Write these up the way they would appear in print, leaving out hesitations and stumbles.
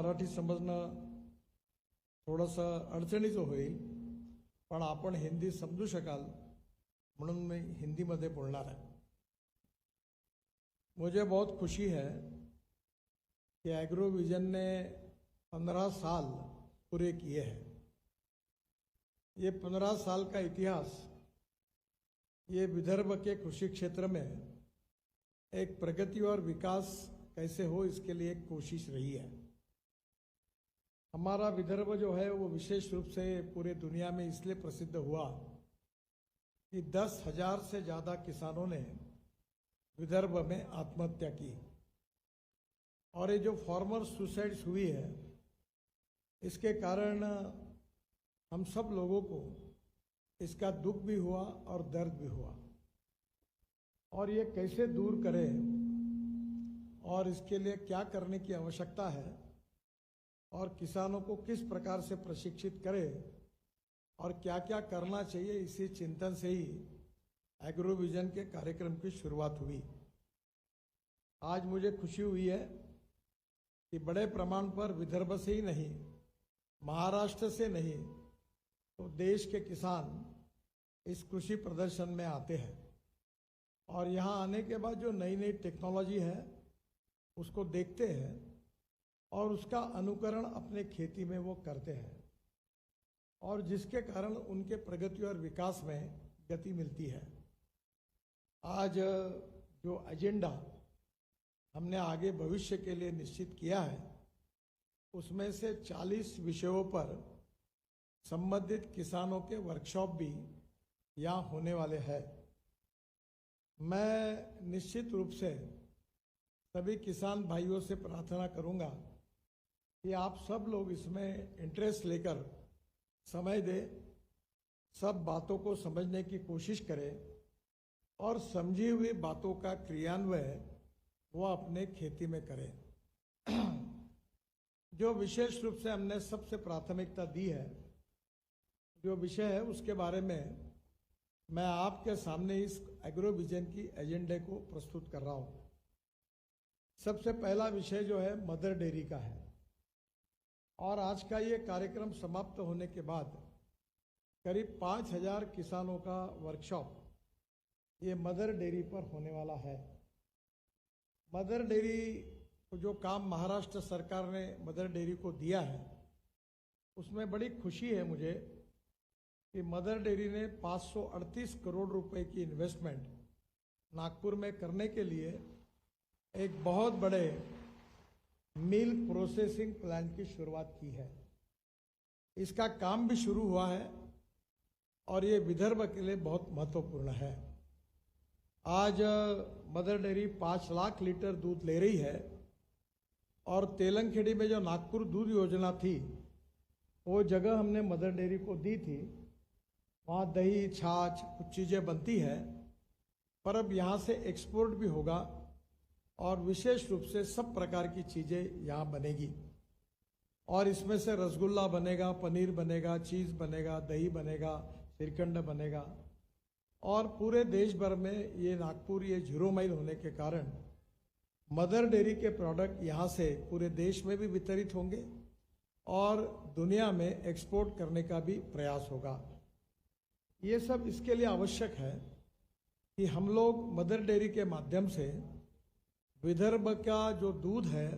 मराठी समजणं थोडंसं अडचणीचं होईल, पण आपण हिंदी समजू शकाल म्हणून मैं हिंदी में बोलना है। मुझे बहुत खुशी है कि एग्रोविजन ने 15 साल पूरे किए हैं। ये 15 साल का इतिहास ये विदर्भ के कृषि क्षेत्र में एक प्रगति और विकास कैसे हो इसके लिए एक कोशिश रही है। हमारा विदर्भ जो है वो विशेष रूप से पूरे दुनिया में इसलिए प्रसिद्ध हुआ कि 10,000 से ज़्यादा किसानों ने विदर्भ में आत्महत्या की, और ये जो फार्मर सुसाइड्स हुई है इसके कारण हम सब लोगों को इसका दुख भी हुआ और दर्द भी हुआ, और ये कैसे दूर करें और इसके लिए क्या करने की आवश्यकता है और किसानों को किस प्रकार से प्रशिक्षित करें और क्या क्या करना चाहिए, इसी चिंतन से ही एग्रोविजन के कार्यक्रम की शुरुआत हुई। आज मुझे खुशी हुई है कि बड़े प्रमाण पर विदर्भ से ही नहीं, महाराष्ट्र से नहीं, तो देश के किसान इस कृषि प्रदर्शन में आते हैं, और यहाँ आने के बाद जो नई नई टेक्नोलॉजी है उसको देखते हैं और उसका अनुकरण अपने खेती में वो करते हैं, और जिसके कारण उनके प्रगति और विकास में गति मिलती है। आज जो एजेंडा हमने आगे भविष्य के लिए निश्चित किया है उसमें से 40 विषयों पर संबंधित किसानों के वर्कशॉप भी यहाँ होने वाले हैं। मैं निश्चित रूप से सभी किसान भाइयों से प्रार्थना करूंगा कि आप सब लोग इसमें इंटरेस्ट लेकर समय दें, सब बातों को समझने की कोशिश करें और समझी हुई बातों का क्रियान्वयन वो अपने खेती में करें। जो विशेष रूप से हमने सबसे प्राथमिकता दी है, जो विषय है उसके बारे में मैं आपके सामने इस एग्रोविजन की एजेंडे को प्रस्तुत कर रहा हूँ। सबसे पहला विषय जो है मदर डेयरी का है, और आज का ये कार्यक्रम समाप्त होने के बाद करीब 5,000 किसानों का वर्कशॉप ये मदर डेयरी पर होने वाला है। मदर डेयरी को जो काम महाराष्ट्र सरकार ने मदर डेयरी को दिया है उसमें बड़ी खुशी है मुझे कि मदर डेयरी ने 538 करोड़ रुपए की इन्वेस्टमेंट नागपुर में करने के लिए एक बहुत बड़े मिल्क प्रोसेसिंग प्लांट की शुरुआत की है। इसका काम भी शुरू हुआ है और ये विदर्भ के लिए बहुत महत्वपूर्ण है। आज मदर डेयरी 5 लाख लीटर दूध ले रही है, और तेलंगखेड़ी में जो नागपुर दूध योजना थी वो जगह हमने मदर डेयरी को दी थी, वहाँ दही छाछ कुछ चीज़ें बनती है, पर अब यहाँ से एक्सपोर्ट भी होगा और विशेष रूप से सब प्रकार की चीज़ें यहाँ बनेगी, और इसमें से रसगुल्ला बनेगा, पनीर बनेगा, चीज़ बनेगा, दही बनेगा, श्रीखंड बनेगा, और पूरे देश भर में ये नागपुर ये 0 माइल होने के कारण मदर डेयरी के प्रोडक्ट यहाँ से पूरे देश में भी वितरित होंगे और दुनिया में एक्सपोर्ट करने का भी प्रयास होगा। ये सब इसके लिए आवश्यक है कि हम लोग मदर डेयरी के माध्यम से विदर्भ का जो दूध है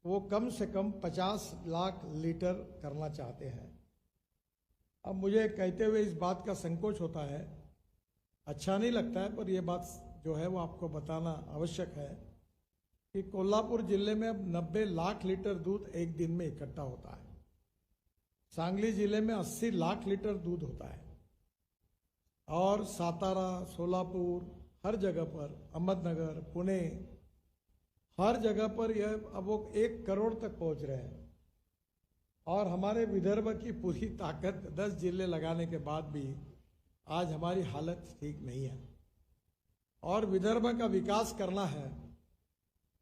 वो कम से कम 50 लाख लीटर करना चाहते हैं। अब मुझे कहते हुए इस बात का संकोच होता है, अच्छा नहीं लगता है, पर यह बात जो है वो आपको बताना आवश्यक है कि कोल्हापुर जिले में अब 90 लाख लीटर दूध एक दिन में इकट्ठा होता है। सांगली जिले में 80 लाख लीटर दूध होता है, और सातारा, सोलापुर, हर जगह पर, अहमदनगर, पुणे, हर जगह पर यह अब वो 1 करोड़ तक पहुंच रहे हैं। और हमारे विदर्भ की पूरी ताकत 10 जिले लगाने के बाद भी आज हमारी हालत ठीक नहीं है, और विदर्भ का विकास करना है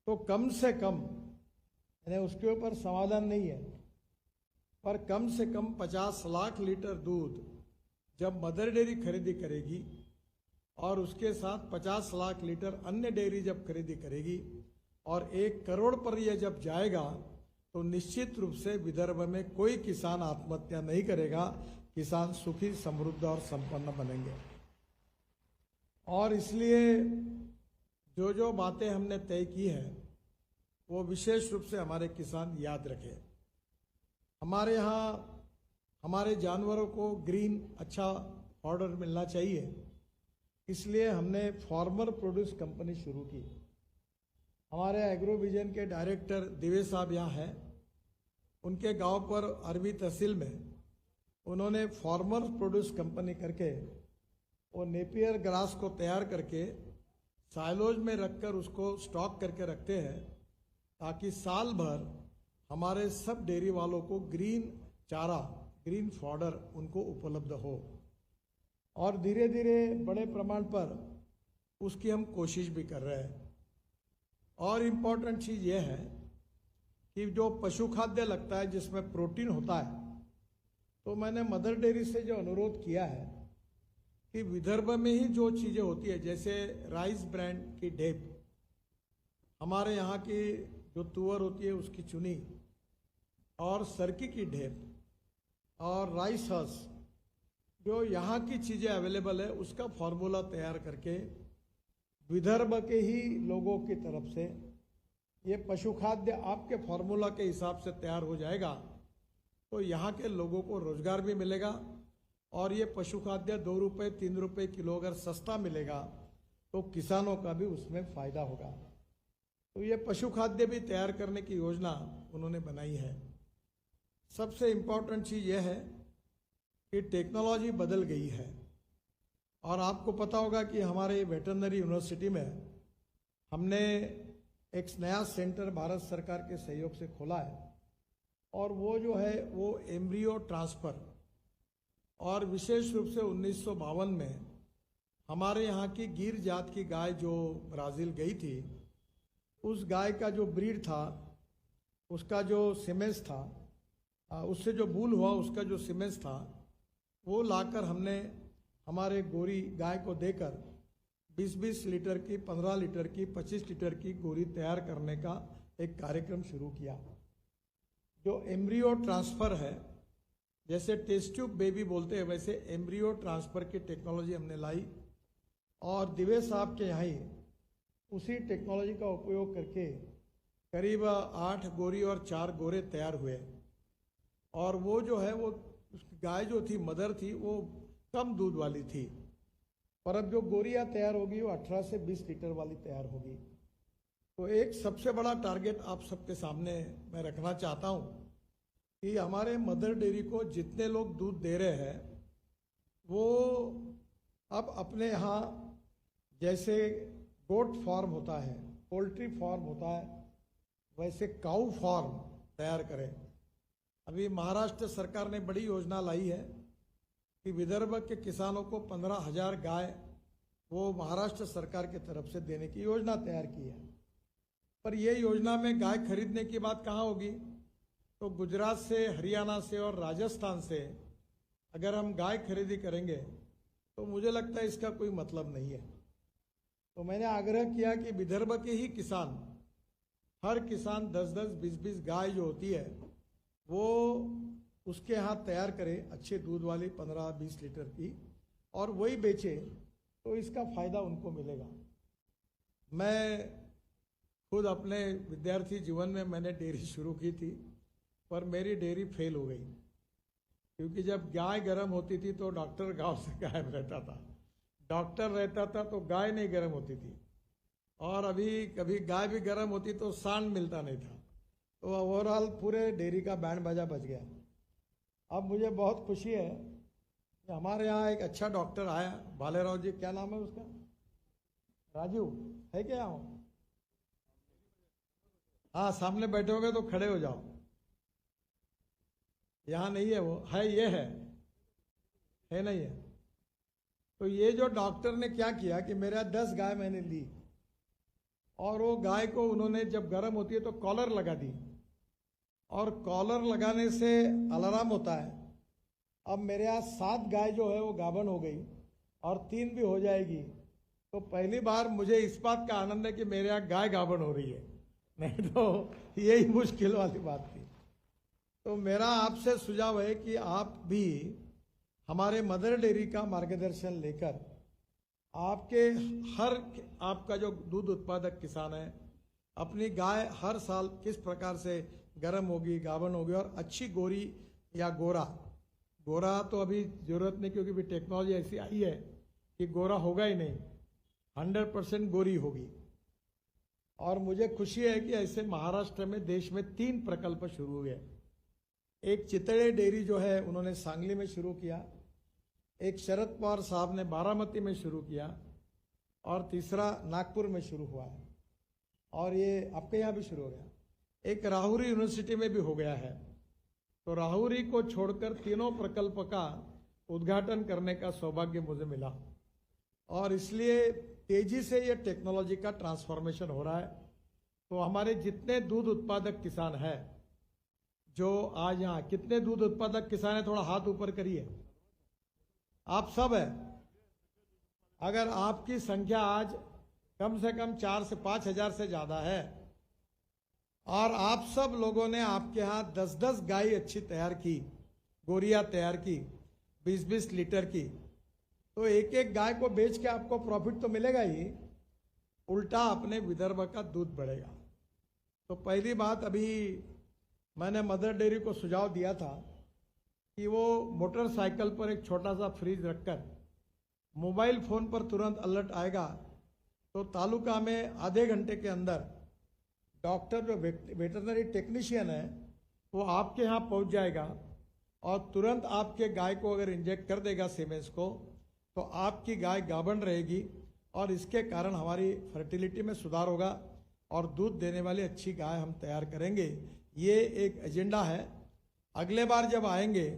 तो कम से कम, यानी उसके ऊपर समाधान नहीं है, पर कम से कम 50 लाख लीटर दूध जब मदर डेयरी खरीदी करेगी और उसके साथ 50 लाख लीटर अन्य डेयरी जब खरीदी करेगी और 1 करोड़ पर यह जब जाएगा तो निश्चित रूप से विदर्भ में कोई किसान आत्महत्या नहीं करेगा, किसान सुखी, समृद्ध और संपन्न बनेंगे। और इसलिए जो जो बातें हमने तय की है वो विशेष रूप से हमारे किसान याद रखें। हमारे यहाँ हमारे जानवरों को ग्रीन अच्छा ऑर्डर मिलना चाहिए, इसलिए हमने फार्मर प्रोड्यूस कंपनी शुरू की। हमारे एग्रो विजन के डायरेक्टर दिवेश साहब यहाँ हैं। उनके गांव पर अरबी तहसील में उन्होंने फार्मर प्रोड्यूस कंपनी करके वो नेपियर ग्रास को तैयार करके साइलोज में रखकर उसको स्टॉक करके रखते हैं, ताकि साल भर हमारे सब डेयरी वालों को ग्रीन चारा, ग्रीन फॉडर उनको उपलब्ध हो। और धीरे धीरे बड़े प्रमाण पर उसकी हम कोशिश भी कर रहे हैं। और इम्पोर्टेंट चीज़ ये है कि जो पशु खाद्य लगता है जिसमें प्रोटीन होता है, तो मैंने मदर डेयरी से जो अनुरोध किया है कि विदर्भ में ही जो चीज़ें होती है, जैसे राइस ब्रांड की ढेप, हमारे यहाँ की जो तुअर होती है उसकी चुनी, और सरकी की ढेप और राइस हस, जो यहाँ की चीज़ें अवेलेबल है उसका फॉर्मूला तैयार करके विदर्भ के ही लोगों की तरफ से ये पशु खाद्य आपके फॉर्मूला के हिसाब से तैयार हो जाएगा, तो यहाँ के लोगों को रोजगार भी मिलेगा। और ये पशु खाद्य 2 रुपये 3 रुपये किलो अगर सस्ता मिलेगा तो किसानों का भी उसमें फायदा होगा। तो ये पशु खाद्य भी तैयार करने की योजना उन्होंने बनाई है। सबसे इम्पोर्टेंट चीज़ यह है कि टेक्नोलॉजी बदल गई है। और आपको पता होगा कि हमारे वेटरनरी यूनिवर्सिटी में हमने एक नया सेंटर भारत सरकार के सहयोग से खोला है, और वो जो है वो एम्ब्रियो ट्रांसफ़र, और विशेष रूप से 1952 में हमारे यहाँ की गिर जात की गाय जो ब्राज़ील गई थी, उस गाय का जो ब्रीड था, उसका जो सीमेंस था, उससे जो बूल हुआ उसका जो सीमेंस था, वो लाकर हमने हमारे गोरी गाय को देकर 20-20 लीटर की, 15 लीटर की, 25 लीटर की गोरी तैयार करने का एक कार्यक्रम शुरू किया। जो एम्ब्रियो ट्रांसफ़र है, जैसे टेस्ट ट्यूब बेबी बोलते हैं, वैसे एम्ब्रियो ट्रांसफ़र की टेक्नोलॉजी हमने लाई। और दिवेश साहब के यहाँ ही उसी टेक्नोलॉजी का उपयोग करके करीब 8 गोरी और 4 गोरे तैयार हुए। और वो जो है वो गाय जो थी, मदर थी, वो कम दूध वाली थी, पर अब जो गोरियाँ तैयार होगी वो 18 से 20 लीटर वाली तैयार होगी। तो एक सबसे बड़ा टारगेट आप सबके सामने मैं रखना चाहता हूँ कि हमारे मदर डेयरी को जितने लोग दूध दे रहे हैं वो अब अपने यहाँ जैसे गोट फार्म होता है, पोल्ट्री फार्म होता है, वैसे काऊ फार्म तैयार करें। अभी महाराष्ट्र सरकार ने बड़ी योजना लाई है कि विदर्भ के किसानों को 15,000 गाय वो महाराष्ट्र सरकार की तरफ से देने की योजना तैयार की है। पर ये योजना में गाय खरीदने की बात कहाँ होगी? तो गुजरात से, हरियाणा से और राजस्थान से अगर हम गाय खरीदी करेंगे तो मुझे लगता है इसका कोई मतलब नहीं है। तो मैंने आग्रह किया कि विदर्भ के ही किसान, हर किसान 10-10, 20-20 गाय जो होती है वो उसके यहाँ तैयार करे, अच्छे दूध वाली 15-20 लीटर की, और वही बेचे, तो इसका फ़ायदा उनको मिलेगा। मैं खुद अपने विद्यार्थी जीवन में मैंने डेयरी शुरू की थी, पर मेरी डेयरी फेल हो गई, क्योंकि जब गाय गर्म होती थी तो डॉक्टर गांव से गायब रहता था, डॉक्टर रहता था तो गाय नहीं गर्म होती थी, और अभी कभी गाय भी गर्म होती तो सांड मिलता नहीं था। तो ओवरऑल पूरे डेयरी का बैंड बाजा बज गया। अब मुझे बहुत खुशी है कि हमारे यहाँ एक अच्छा डॉक्टर आया, भालेराव जी, क्या नाम है उसका, राजू है क्या? हाँ, सामने बैठे होगे तो खड़े हो जाओ। यहाँ नहीं है वो, है ये है नहीं है। तो ये जो डॉक्टर ने क्या किया कि मेरा 10 गाय मैंने ली, और वो गाय को उन्होंने जब गर्म होती है तो कॉलर लगा दी, और कॉलर लगाने से अलार्म होता है। अब मेरे यहाँ 7 गाय जो है वो गाभन हो गई और 3 भी हो जाएगी। तो पहली बार मुझे इस बात का आनंद है कि मेरे यहाँ गाय गाभन हो रही है, नहीं तो यही मुश्किल वाली बात थी। तो मेरा आपसे सुझाव है कि आप भी हमारे मदर डेयरी का मार्गदर्शन लेकर आपके आपका जो दूध उत्पादक किसान है, अपनी गाय हर साल किस प्रकार से गर्म होगी, गाभन होगी और अच्छी गोरी या गोरा तो अभी जरूरत नहीं, क्योंकि भी टेक्नोलॉजी ऐसी आई है कि गोरा होगा ही नहीं, 100% गोरी होगी। और मुझे खुशी है कि ऐसे महाराष्ट्र में देश में 3 प्रकल्प शुरू हुए। एक चितड़े डेयरी जो है उन्होंने सांगली में शुरू किया, एक शरद पवार साहब ने बारामती में शुरू किया और तीसरा नागपुर में शुरू हुआ है और ये आपके यहाँ भी शुरू हो गया। एक राहुरी यूनिवर्सिटी में भी हो गया है। तो राहुरी को छोड़कर तीनों प्रकल्प का उद्घाटन करने का सौभाग्य मुझे मिला और इसलिए तेजी से ये टेक्नोलॉजी का ट्रांसफॉर्मेशन हो रहा है। तो हमारे जितने दूध उत्पादक किसान हैं, जो आज यहाँ कितने दूध उत्पादक किसान हैं, थोड़ा हाथ ऊपर करिए। आप सब है, अगर आपकी संख्या आज कम से कम 4 से 5 हजार से ज्यादा है और आप सब लोगों ने आपके यहाँ 10-10 गाय अच्छी तैयार की, गोरिया तैयार की 20-20 लीटर की, तो एक एक गाय को बेच के आपको प्रॉफिट तो मिलेगा ही, उल्टा अपने विदर्भ का दूध बढ़ेगा। तो पहली बात, अभी मैंने मदर डेयरी को सुझाव दिया था कि वो मोटरसाइकिल पर एक छोटा सा फ्रिज रखकर मोबाइल फोन पर तुरंत अलर्ट आएगा तो तालुका में आधे घंटे के अंदर डॉक्टर जो वेटरनरी टेक्नीशियन है वो आपके यहाँ पहुँच जाएगा और तुरंत आपके गाय को अगर इंजेक्ट कर देगा सीमेंस को, तो आपकी गाय गाभन रहेगी और इसके कारण हमारी फर्टिलिटी में सुधार होगा और दूध देने वाली अच्छी गाय हम तैयार करेंगे। ये एक एजेंडा है। अगले बार जब आएंगे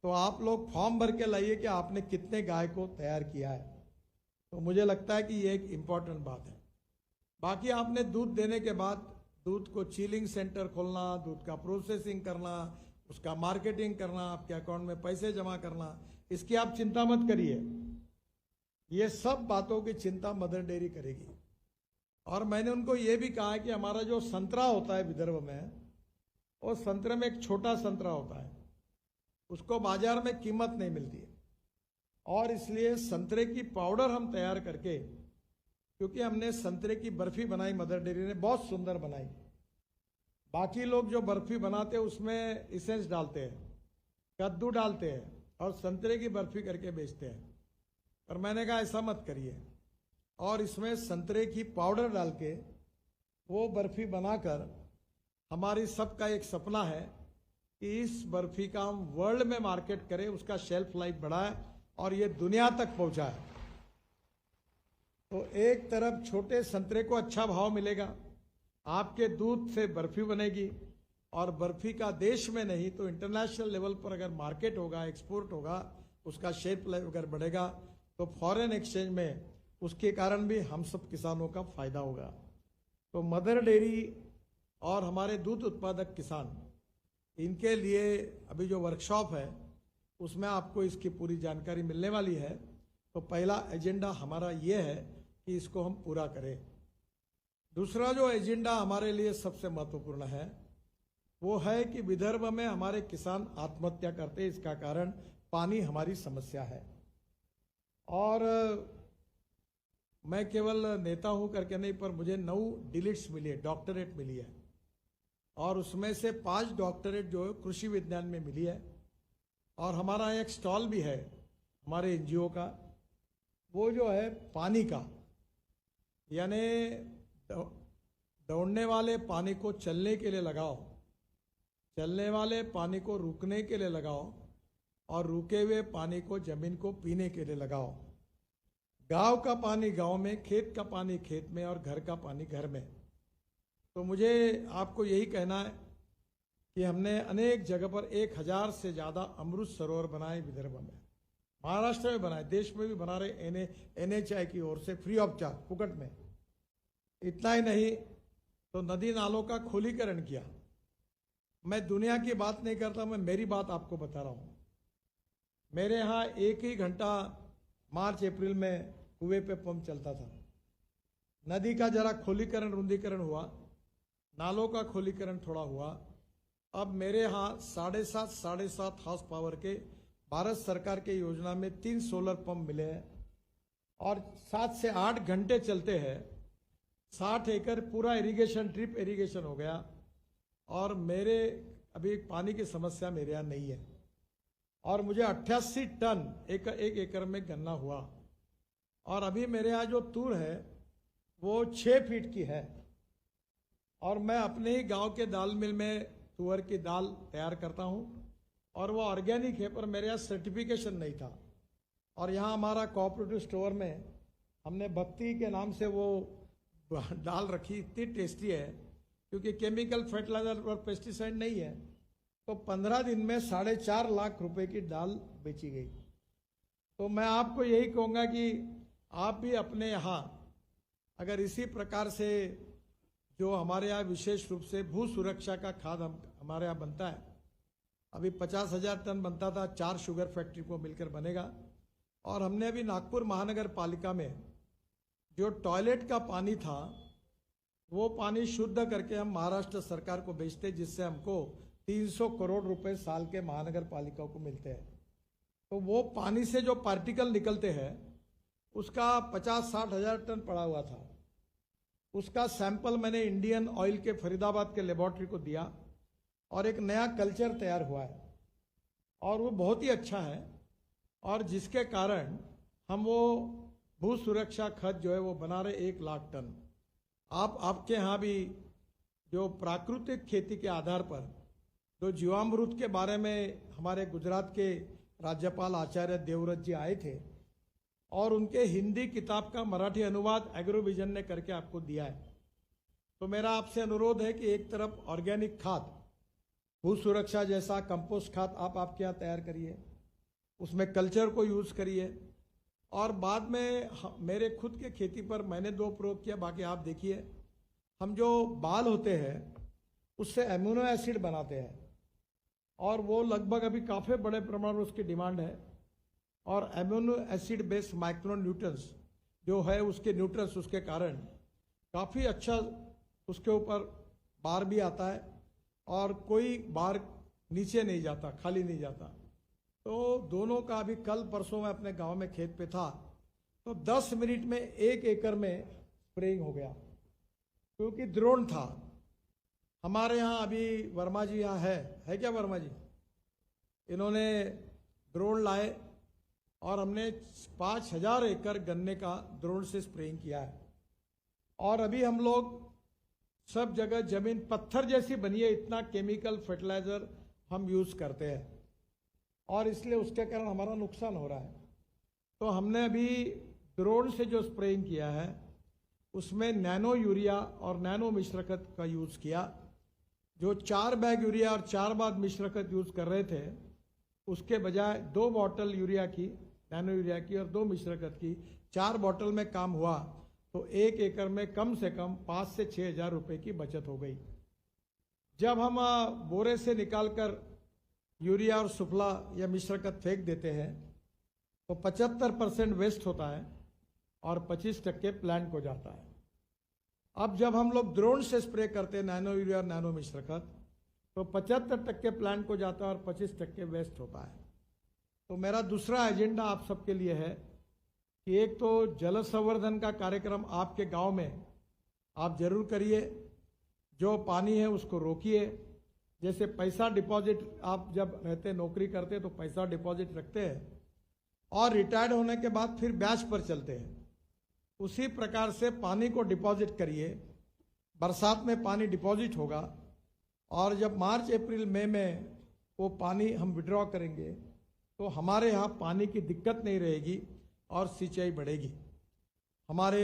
तो आप लोग फॉर्म भर के लाइए कि आपने कितने गाय को तैयार किया है। तो मुझे लगता है कि ये एक इम्पॉर्टेंट बात है। बाकी आपने दूध देने के बाद दूध को चिलिंग सेंटर खोलना, दूध का प्रोसेसिंग करना, उसका मार्केटिंग करना, आपके अकाउंट में पैसे जमा करना, इसकी आप चिंता मत करिए। ये सब बातों की चिंता मदर डेयरी करेगी। और मैंने उनको ये भी कहा है कि हमारा जो संतरा होता है विदर्भ में, वो संतरे में एक छोटा संतरा होता है, उसको बाजार में कीमत नहीं मिलती है और इसलिए संतरे की पाउडर हम तैयार करके, क्योंकि हमने संतरे की बर्फी बनाई, मदर डेयरी ने बहुत सुंदर बनाई। बाकी लोग जो बर्फी बनाते हैं उसमें इसेंस डालते हैं, कद्दू डालते हैं और संतरे की बर्फी करके बेचते हैं, पर मैंने कहा ऐसा मत करिए और इसमें संतरे की पाउडर डाल के वो बर्फी बनाकर, हमारी सबका एक सपना है कि इस बर्फी का हम वर्ल्ड में मार्केट करें, उसका शेल्फ लाइफ बढ़ाए और ये दुनिया तक पहुंचाए। तो एक तरफ छोटे संतरे को अच्छा भाव मिलेगा, आपके दूध से बर्फी बनेगी और बर्फी का देश में नहीं तो इंटरनेशनल लेवल पर अगर मार्केट होगा, एक्सपोर्ट होगा, उसका शेल्फ लाइफ अगर बढ़ेगा तो फॉरेन एक्सचेंज में उसके कारण भी हम सब किसानों का फायदा होगा। तो मदर डेयरी और हमारे दूध उत्पादक किसान, इनके लिए अभी जो वर्कशॉप है उसमें आपको इसकी पूरी जानकारी मिलने वाली है। तो पहला एजेंडा हमारा ये है कि इसको हम पूरा करें। दूसरा जो एजेंडा हमारे लिए सबसे महत्वपूर्ण है वो है कि विदर्भ में हमारे किसान आत्महत्या करते हैं, इसका कारण पानी हमारी समस्या है। और मैं केवल नेता हूं करके नहीं, पर मुझे 9 डिलीट्स मिली है, डॉक्टरेट मिली है और उसमें से 5 डॉक्टरेट जो है कृषि विज्ञान में मिली है। और हमारा एक स्टॉल भी है हमारे एनजीओ का, वो जो है पानी का, यानी दौड़ने वाले पानी को चलने के लिए लगाओ, चलने वाले पानी को रुकने के लिए लगाओ और रुके हुए पानी को जमीन को पीने के लिए लगाओ। गांव का पानी गांव में, खेत का पानी खेत में और घर का पानी घर में। तो मुझे आपको यही कहना है कि हमने अनेक जगह पर 1000 से ज़्यादा अमृत सरोवर बनाए विदर्भ में, महाराष्ट्र में बनाए, देश में भी बना रहे NHI की ओर से फ्री ऑफ चार्ज, फुकट में। इतना ही नहीं तो नदी नालों का खोलीकरण किया। मैं दुनिया की बात नहीं करता, मैं मेरी बात आपको बता रहा हूँ। मेरे यहाँ 1 ही घंटा मार्च अप्रैल में कुएं पे पंप चलता था। नदी का जरा खोलीकरण रुंदीकरण हुआ, नालों का खोलीकरण थोड़ा हुआ, अब मेरे यहाँ 7.5 हाउस पावर के भारत सरकार के योजना में 3 सोलर पंप मिले हैं और 7 से 8 घंटे चलते हैं। 60 एकड़ पूरा इरिगेशन, ड्रिप इरिगेशन हो गया और मेरे अभी पानी की समस्या मेरे यहाँ नहीं है। और मुझे 88 टन एक एकड़ में गन्ना हुआ। और अभी मेरे यहाँ जो तूर है वो 6 फीट की है और मैं अपने ही गांव के दाल मिल में तुअर की दाल तैयार करता हूँ और वो ऑर्गेनिक है, पर मेरे यहाँ सर्टिफिकेशन नहीं था। और यहाँ हमारा कोऑपरेटिव स्टोर में हमने भक्ति के नाम से वो दाल रखी, इतनी टेस्टी है क्योंकि केमिकल फर्टिलाइजर और पेस्टिसाइड नहीं है। तो 15 दिन में 4.5 लाख रुपए की दाल बेची गई। तो मैं आपको यही कहूँगा कि आप भी अपने यहाँ अगर इसी प्रकार से जो हमारे यहाँ विशेष रूप से भू सुरक्षा का खाद हमारे यहाँ बनता है, अभी 50,000 टन बनता था, 4 शुगर फैक्ट्री को मिलकर बनेगा। और हमने अभी नागपुर महानगर पालिका में जो टॉयलेट का पानी था वो पानी शुद्ध करके हम महाराष्ट्र सरकार को बेचते, जिससे हमको 300 करोड़ रुपए साल के महानगर पालिका को मिलते हैं। तो वो पानी से जो पार्टिकल निकलते हैं उसका 50-60 हजार टन पड़ा हुआ था। उसका सैंपल मैंने इंडियन ऑयल के फरीदाबाद के लेबोरेटरी को दिया और एक नया कल्चर तैयार हुआ है और वो बहुत ही अच्छा है। और जिसके कारण हम वो भू सुरक्षा खत जो है वो बना रहे 1 लाख टन। आपके यहाँ भी जो प्राकृतिक खेती के आधार पर जो जीवामृत के बारे में हमारे गुजरात के राज्यपाल आचार्य देवव्रत जी आए थे और उनके हिंदी किताब का मराठी अनुवाद एग्रोविजन ने करके आपको दिया है। तो मेरा आपसे अनुरोध है कि एक तरफ ऑर्गेनिक खाद, भू सुरक्षा जैसा कंपोस्ट खाद आप आपके यहाँ तैयार करिए, उसमें कल्चर को यूज करिए। और बाद में मेरे खुद के खेती पर मैंने 2 प्रयोग किया, बाकी आप देखिए। हम जो बाल होते हैं उससे एमिनो एसिड बनाते हैं और वो लगभग अभी काफ़ी बड़े प्रमाण में उसकी डिमांड है। और amino acid based micro nutrients जो है उसके न्यूट्रंस उसके कारण काफ़ी अच्छा उसके ऊपर बार भी आता है और कोई बार नीचे नहीं जाता, खाली नहीं जाता। तो दोनों का अभी कल परसों में अपने गांव में खेत पे था तो 10 मिनट में 1 एकड़ में स्प्रेइंग हो गया क्योंकि ड्रोन था। हमारे यहाँ अभी वर्मा जी यहाँ है क्या वर्मा जी? इन्होंने ड्रोन लाए और हमने 5,000 एकड़ गन्ने का ड्रोन से स्प्रेइंग किया है। और अभी हम लोग सब जगह जमीन पत्थर जैसी बनी है, इतना केमिकल फर्टिलाइजर हम यूज करते हैं और इसलिए उसके कारण हमारा नुकसान हो रहा है। तो हमने अभी ड्रोन से जो स्प्रेइंग किया है उसमें नैनो यूरिया और नैनो मिश्रकत का यूज किया। जो 4 बैग यूरिया और 4 बाद मिश्रकत यूज कर रहे थे उसके बजाय 2 बॉटल यूरिया की, नैनो यूरिया की और 2 मिश्रकत की, 4 बॉटल में काम हुआ। तो 1 एकड़ में कम से कम 5 से 6 हजार रुपए की बचत हो गई। जब हम बोरे से निकालकर यूरिया और सुफला या मिश्रकत फेंक देते हैं तो 75% वेस्ट होता है और 25% प्लांट को जाता है। अब जब हम लोग ड्रोन से स्प्रे करते हैं नैनो यूरिया और नैनो मिश्रकत तो 75% प्लांट को जाता है और 25% वेस्ट होता है। तो मेरा दूसरा एजेंडा आप सबके लिए है कि एक तो जल संवर्धन का कार्यक्रम आपके गांव में आप जरूर करिए, जो पानी है उसको रोकिए। जैसे पैसा डिपॉजिट, आप जब रहते नौकरी करते तो पैसा डिपॉजिट रखते हैं और रिटायर्ड होने के बाद फिर ब्याज पर चलते हैं, उसी प्रकार से पानी को डिपॉजिट करिए। बरसात में पानी डिपॉजिट होगा और जब मार्च अप्रैल मई में वो पानी हम विड्रॉ करेंगे तो हमारे यहाँ पानी की दिक्कत नहीं रहेगी और सिंचाई बढ़ेगी। हमारे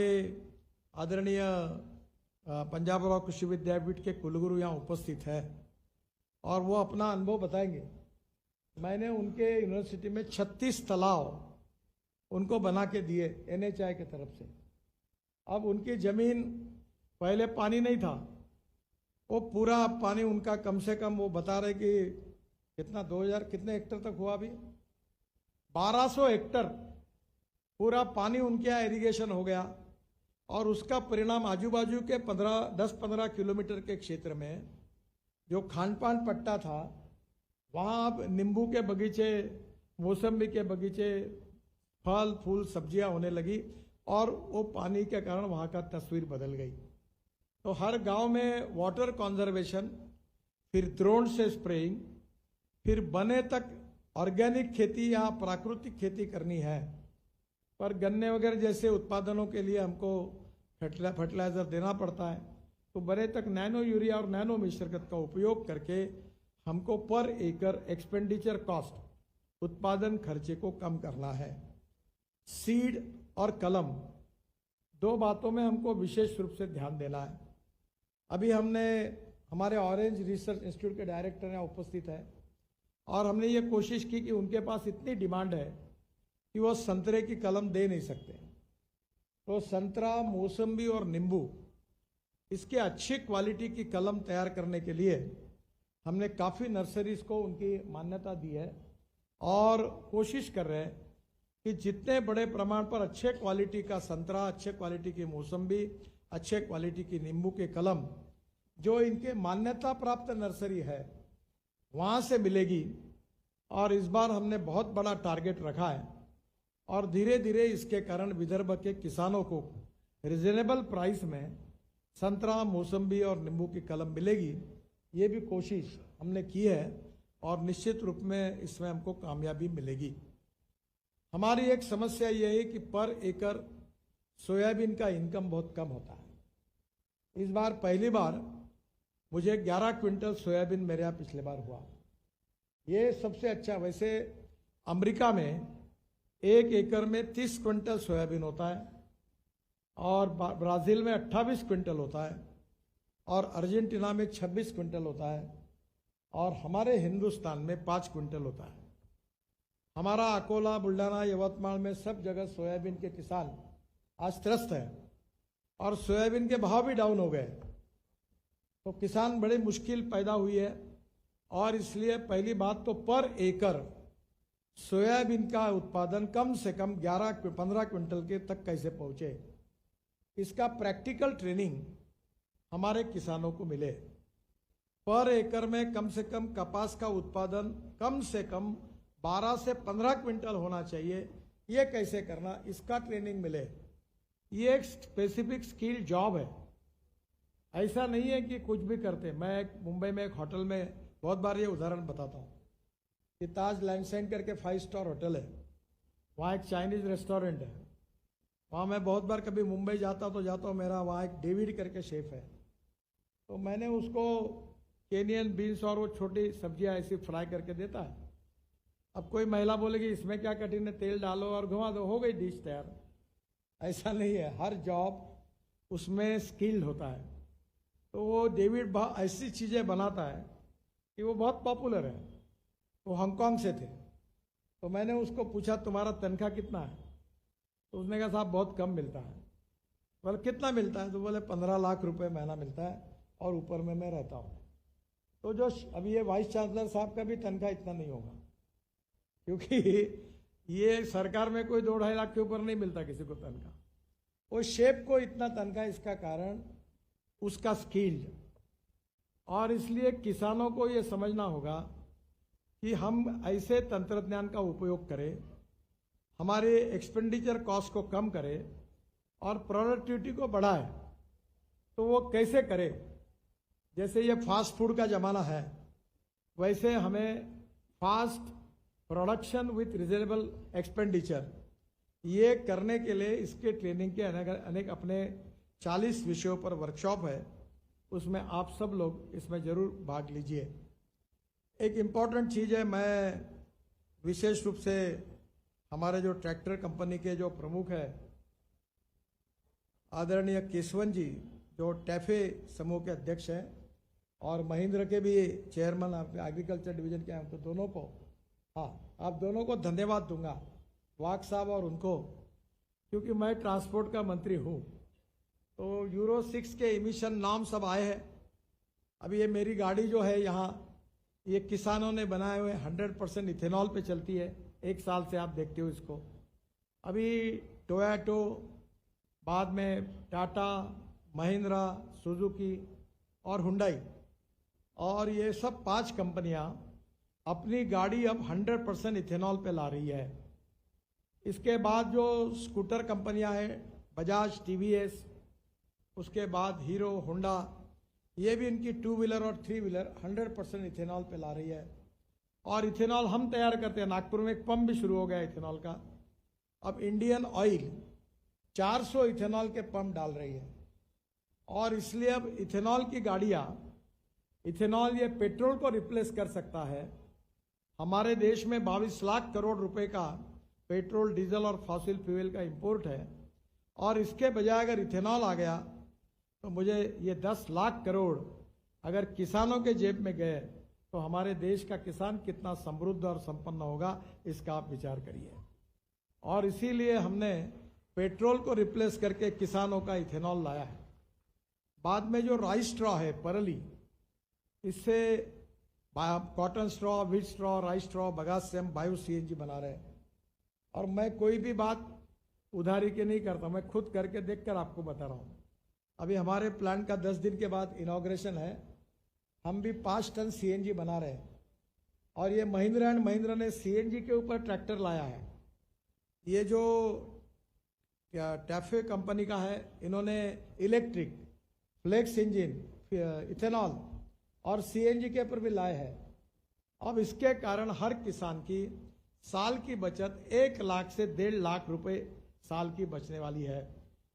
आदरणीय पंजाब राव कृषि विद्यापीठ के कुलगुरु यहाँ उपस्थित है और वो अपना अनुभव बताएंगे। मैंने उनके यूनिवर्सिटी में 36 तालाब उनको बना के दिए NHI की तरफ से। अब उनकी जमीन पहले पानी नहीं था, वो पूरा पानी उनका कम से कम वो बता रहे कि कितना 2000 कितने हेक्टर तक हुआ अभी 1200 हेक्टर पूरा पानी उनके यहाँ इरिगेशन हो गया। और उसका परिणाम आजू बाजू के 10-15 किलोमीटर के क्षेत्र में जो खान पान पट्टा था वहाँ अब नींबू के बगीचे, मौसम्बी के बगीचे, फल फूल सब्जियां होने लगी और वो पानी के कारण वहाँ का तस्वीर बदल गई। तो हर गांव में वाटर कंजर्वेशन, फिर ड्रोन से स्प्रेइंग, फिर बने तक ऑर्गेनिक खेती या प्राकृतिक खेती करनी है। पर गन्ने वगैरह जैसे उत्पादनों के लिए हमको फर्टिलाइजर देना पड़ता है, तो बने तक नैनो यूरिया और नैनो मिश्रकत का उपयोग करके हमको पर एकड़ एक्सपेंडिचर कॉस्ट, उत्पादन खर्चे को कम करना है। सीड और कलम, दो बातों में हमको विशेष रूप से ध्यान देना है। अभी हमने, हमारे ऑरेंज रिसर्च इंस्टीट्यूट के डायरेक्टर यहाँ उपस्थित है और हमने ये कोशिश की कि उनके पास इतनी डिमांड है कि वो संतरे की कलम दे नहीं सकते, तो संतरा, मौसम्बी और नींबू, इसके अच्छी क्वालिटी की कलम तैयार करने के लिए हमने काफ़ी नर्सरीज को उनकी मान्यता दी है और कोशिश कर रहे हैं कि जितने बड़े प्रमाण पर अच्छे क्वालिटी का संतरा, अच्छे क्वालिटी की मौसम्बी, अच्छे क्वालिटी की नींबू के कलम जो इनके मान्यता प्राप्त नर्सरी है वहाँ से मिलेगी। और इस बार हमने बहुत बड़ा टारगेट रखा है और धीरे धीरे इसके कारण विदर्भ के किसानों को रिजनेबल प्राइस में संतरा, मौसम्बी और नींबू की कलम मिलेगी। ये भी कोशिश हमने की है और निश्चित रूप में इसमें हमको कामयाबी मिलेगी। हमारी एक समस्या ये है कि पर एकड़ सोयाबीन का इनकम बहुत कम होता है। इस बार पहली बार मुझे 11 क्विंटल सोयाबीन मेरे यहाँ पिछले बार हुआ, ये सबसे अच्छा। वैसे अमेरिका में 1 एकड़ में 30 क्विंटल सोयाबीन होता है और ब्राज़ील में 28 क्विंटल होता है और अर्जेंटीना में 26 क्विंटल होता है और हमारे हिंदुस्तान में 5 क्विंटल होता है। हमारा अकोला, बुल्ढाना, यवतमाल में सब जगह सोयाबीन के किसान आज त्रस्त हैं और सोयाबीन के भाव भी डाउन हो गए, तो किसान बड़ी मुश्किल पैदा हुई है। और इसलिए पहली बात तो पर एकड़ सोयाबीन का उत्पादन कम से कम 11-15 क्विंटल के तक कैसे पहुंचे, इसका प्रैक्टिकल ट्रेनिंग हमारे किसानों को मिले। पर एकड़ में कम से कम कपास का उत्पादन कम से कम 12 से 15 क्विंटल होना चाहिए। ये कैसे करना, इसका ट्रेनिंग मिले। ये एक स्पेसिफिक स्किल जॉब है, ऐसा नहीं है कि कुछ भी करते। मैं मुंबई में एक होटल में बहुत बार ये उदाहरण बताता हूँ कि ताज लैंडसाइन करके 5 स्टार होटल है, वहाँ एक चाइनीज रेस्टोरेंट है। वहाँ मैं बहुत बार कभी मुंबई जाता हूँ, मेरा वहाँ एक डेविड करके शेफ है, तो मैंने उसको केनियन बीन्स और वो छोटी सब्जियाँ ऐसी फ्राई करके देता है। अब कोई महिला बोलेगी इसमें क्या कठिन है, तेल डालो और घुमा दो, हो गई डिश तैयार। ऐसा नहीं है, हर जॉब उसमें स्किल्ड होता है। तो वो डेविड ऐसी चीज़ें बनाता है कि वो बहुत पॉपुलर है। वो हांगकांग से थे, तो मैंने उसको पूछा तुम्हारा तनख्वाह कितना है, तो उसने कहा साहब बहुत कम मिलता है। बोले कितना मिलता है, तो बोले 15 लाख रुपए महीना मिलता है और ऊपर में मैं रहता हूँ। तो जो अभी ये वाइस चांसलर साहब का भी तनख्वाह इतना नहीं होगा, क्योंकि ये सरकार में कोई 2-2.5 लाख के ऊपर नहीं मिलता किसी को तनख्वाह। वो शेफ को इतना तनख्वाह, इसका कारण उसका स्किल। और इसलिए किसानों को ये समझना होगा कि हम ऐसे तंत्रज्ञान का उपयोग करें, हमारे एक्सपेंडिचर कॉस्ट को कम करें और प्रोडक्टिविटी को बढ़ाएं। तो वो कैसे करें, जैसे ये फास्ट फूड का ज़माना है, वैसे हमें fast production with reasonable expenditure, ये करने के लिए इसके ट्रेनिंग के अनेक अपने 40 विषयों पर वर्कशॉप है, उसमें आप सब लोग इसमें ज़रूर भाग लीजिए। एक इम्पॉर्टेंट चीज़ है, मैं विशेष रूप से हमारे जो ट्रैक्टर कंपनी के जो प्रमुख है आदरणीय केशवन जी, जो टैफे समूह के अध्यक्ष हैं, और महिंद्र के भी चेयरमैन एग्रीकल्चर डिवीजन के हैं, तो दोनों को, हाँ, आप दोनों को धन्यवाद दूंगा, वाक साहब और उनको, क्योंकि मैं ट्रांसपोर्ट का मंत्री हूँ। तो यूरो 6 के इमिशन नॉर्म सब आए हैं। अभी ये मेरी गाड़ी जो है यहाँ, ये किसानों ने बनाए हुए 100% इथेनॉल पे चलती है। 1 साल से आप देखते हो इसको। अभी टोयोटो, बाद में टाटा, महिंद्रा, सुजुकी और हुंडई और ये सब 5 कंपनियां अपनी गाड़ी अब 100% इथेनॉल पे ला रही है। इसके बाद जो स्कूटर कंपनियां हैं, बजाज, टीवीएस, उसके बाद हीरो, होंडा, ये भी इनकी 2 व्हीलर और 3 व्हीलर 100% इथेनॉल पे ला रही है। और इथेनॉल हम तैयार करते हैं, नागपुर में एक पंप भी शुरू हो गया इथेनॉल का। अब इंडियन ऑयल 400 इथेनॉल के पंप डाल रही है। और इसलिए अब इथेनॉल की गाड़ियां, इथेनॉल ये पेट्रोल को रिप्लेस कर सकता है। हमारे देश में 22 लाख करोड़ रुपए का पेट्रोल, डीजल और फॉसिल फ्यूल का इंपोर्ट है, और इसके बजाय अगर इथेनॉल आ गया तो मुझे ये 10 लाख करोड़ अगर किसानों के जेब में गए तो हमारे देश का किसान कितना समृद्ध और संपन्न होगा, इसका आप विचार करिए। और इसीलिए हमने पेट्रोल को रिप्लेस करके किसानों का इथेनॉल लाया है। बाद में जो राइस स्ट्रॉ है, परली, इससे cotton straw, wheat straw, rice straw, bagasse से हम बायो सीएनजी बना रहे हैं। और मैं कोई भी बात उधारी के नहीं करता, मैं खुद करके देखकर आपको बता रहा हूँ। अभी हमारे प्लांट का 10 दिन के बाद इनॉग्रेशन है। हम भी 5 टन सीएनजी बना रहे हैं। और ये महिंद्रा एंड महिंद्रा ने सीएनजी के ऊपर ट्रैक्टर लाया है। ये जो क्या टैफे कंपनी का है, इन्होंने इलेक्ट्रिक, फ्लेक्स इंजन, इथेनॉल और सीएनजी के ऊपर भी लाए हैं। अब इसके कारण हर किसान की साल की बचत 1 लाख से 1.5 लाख रुपए साल की बचने वाली है,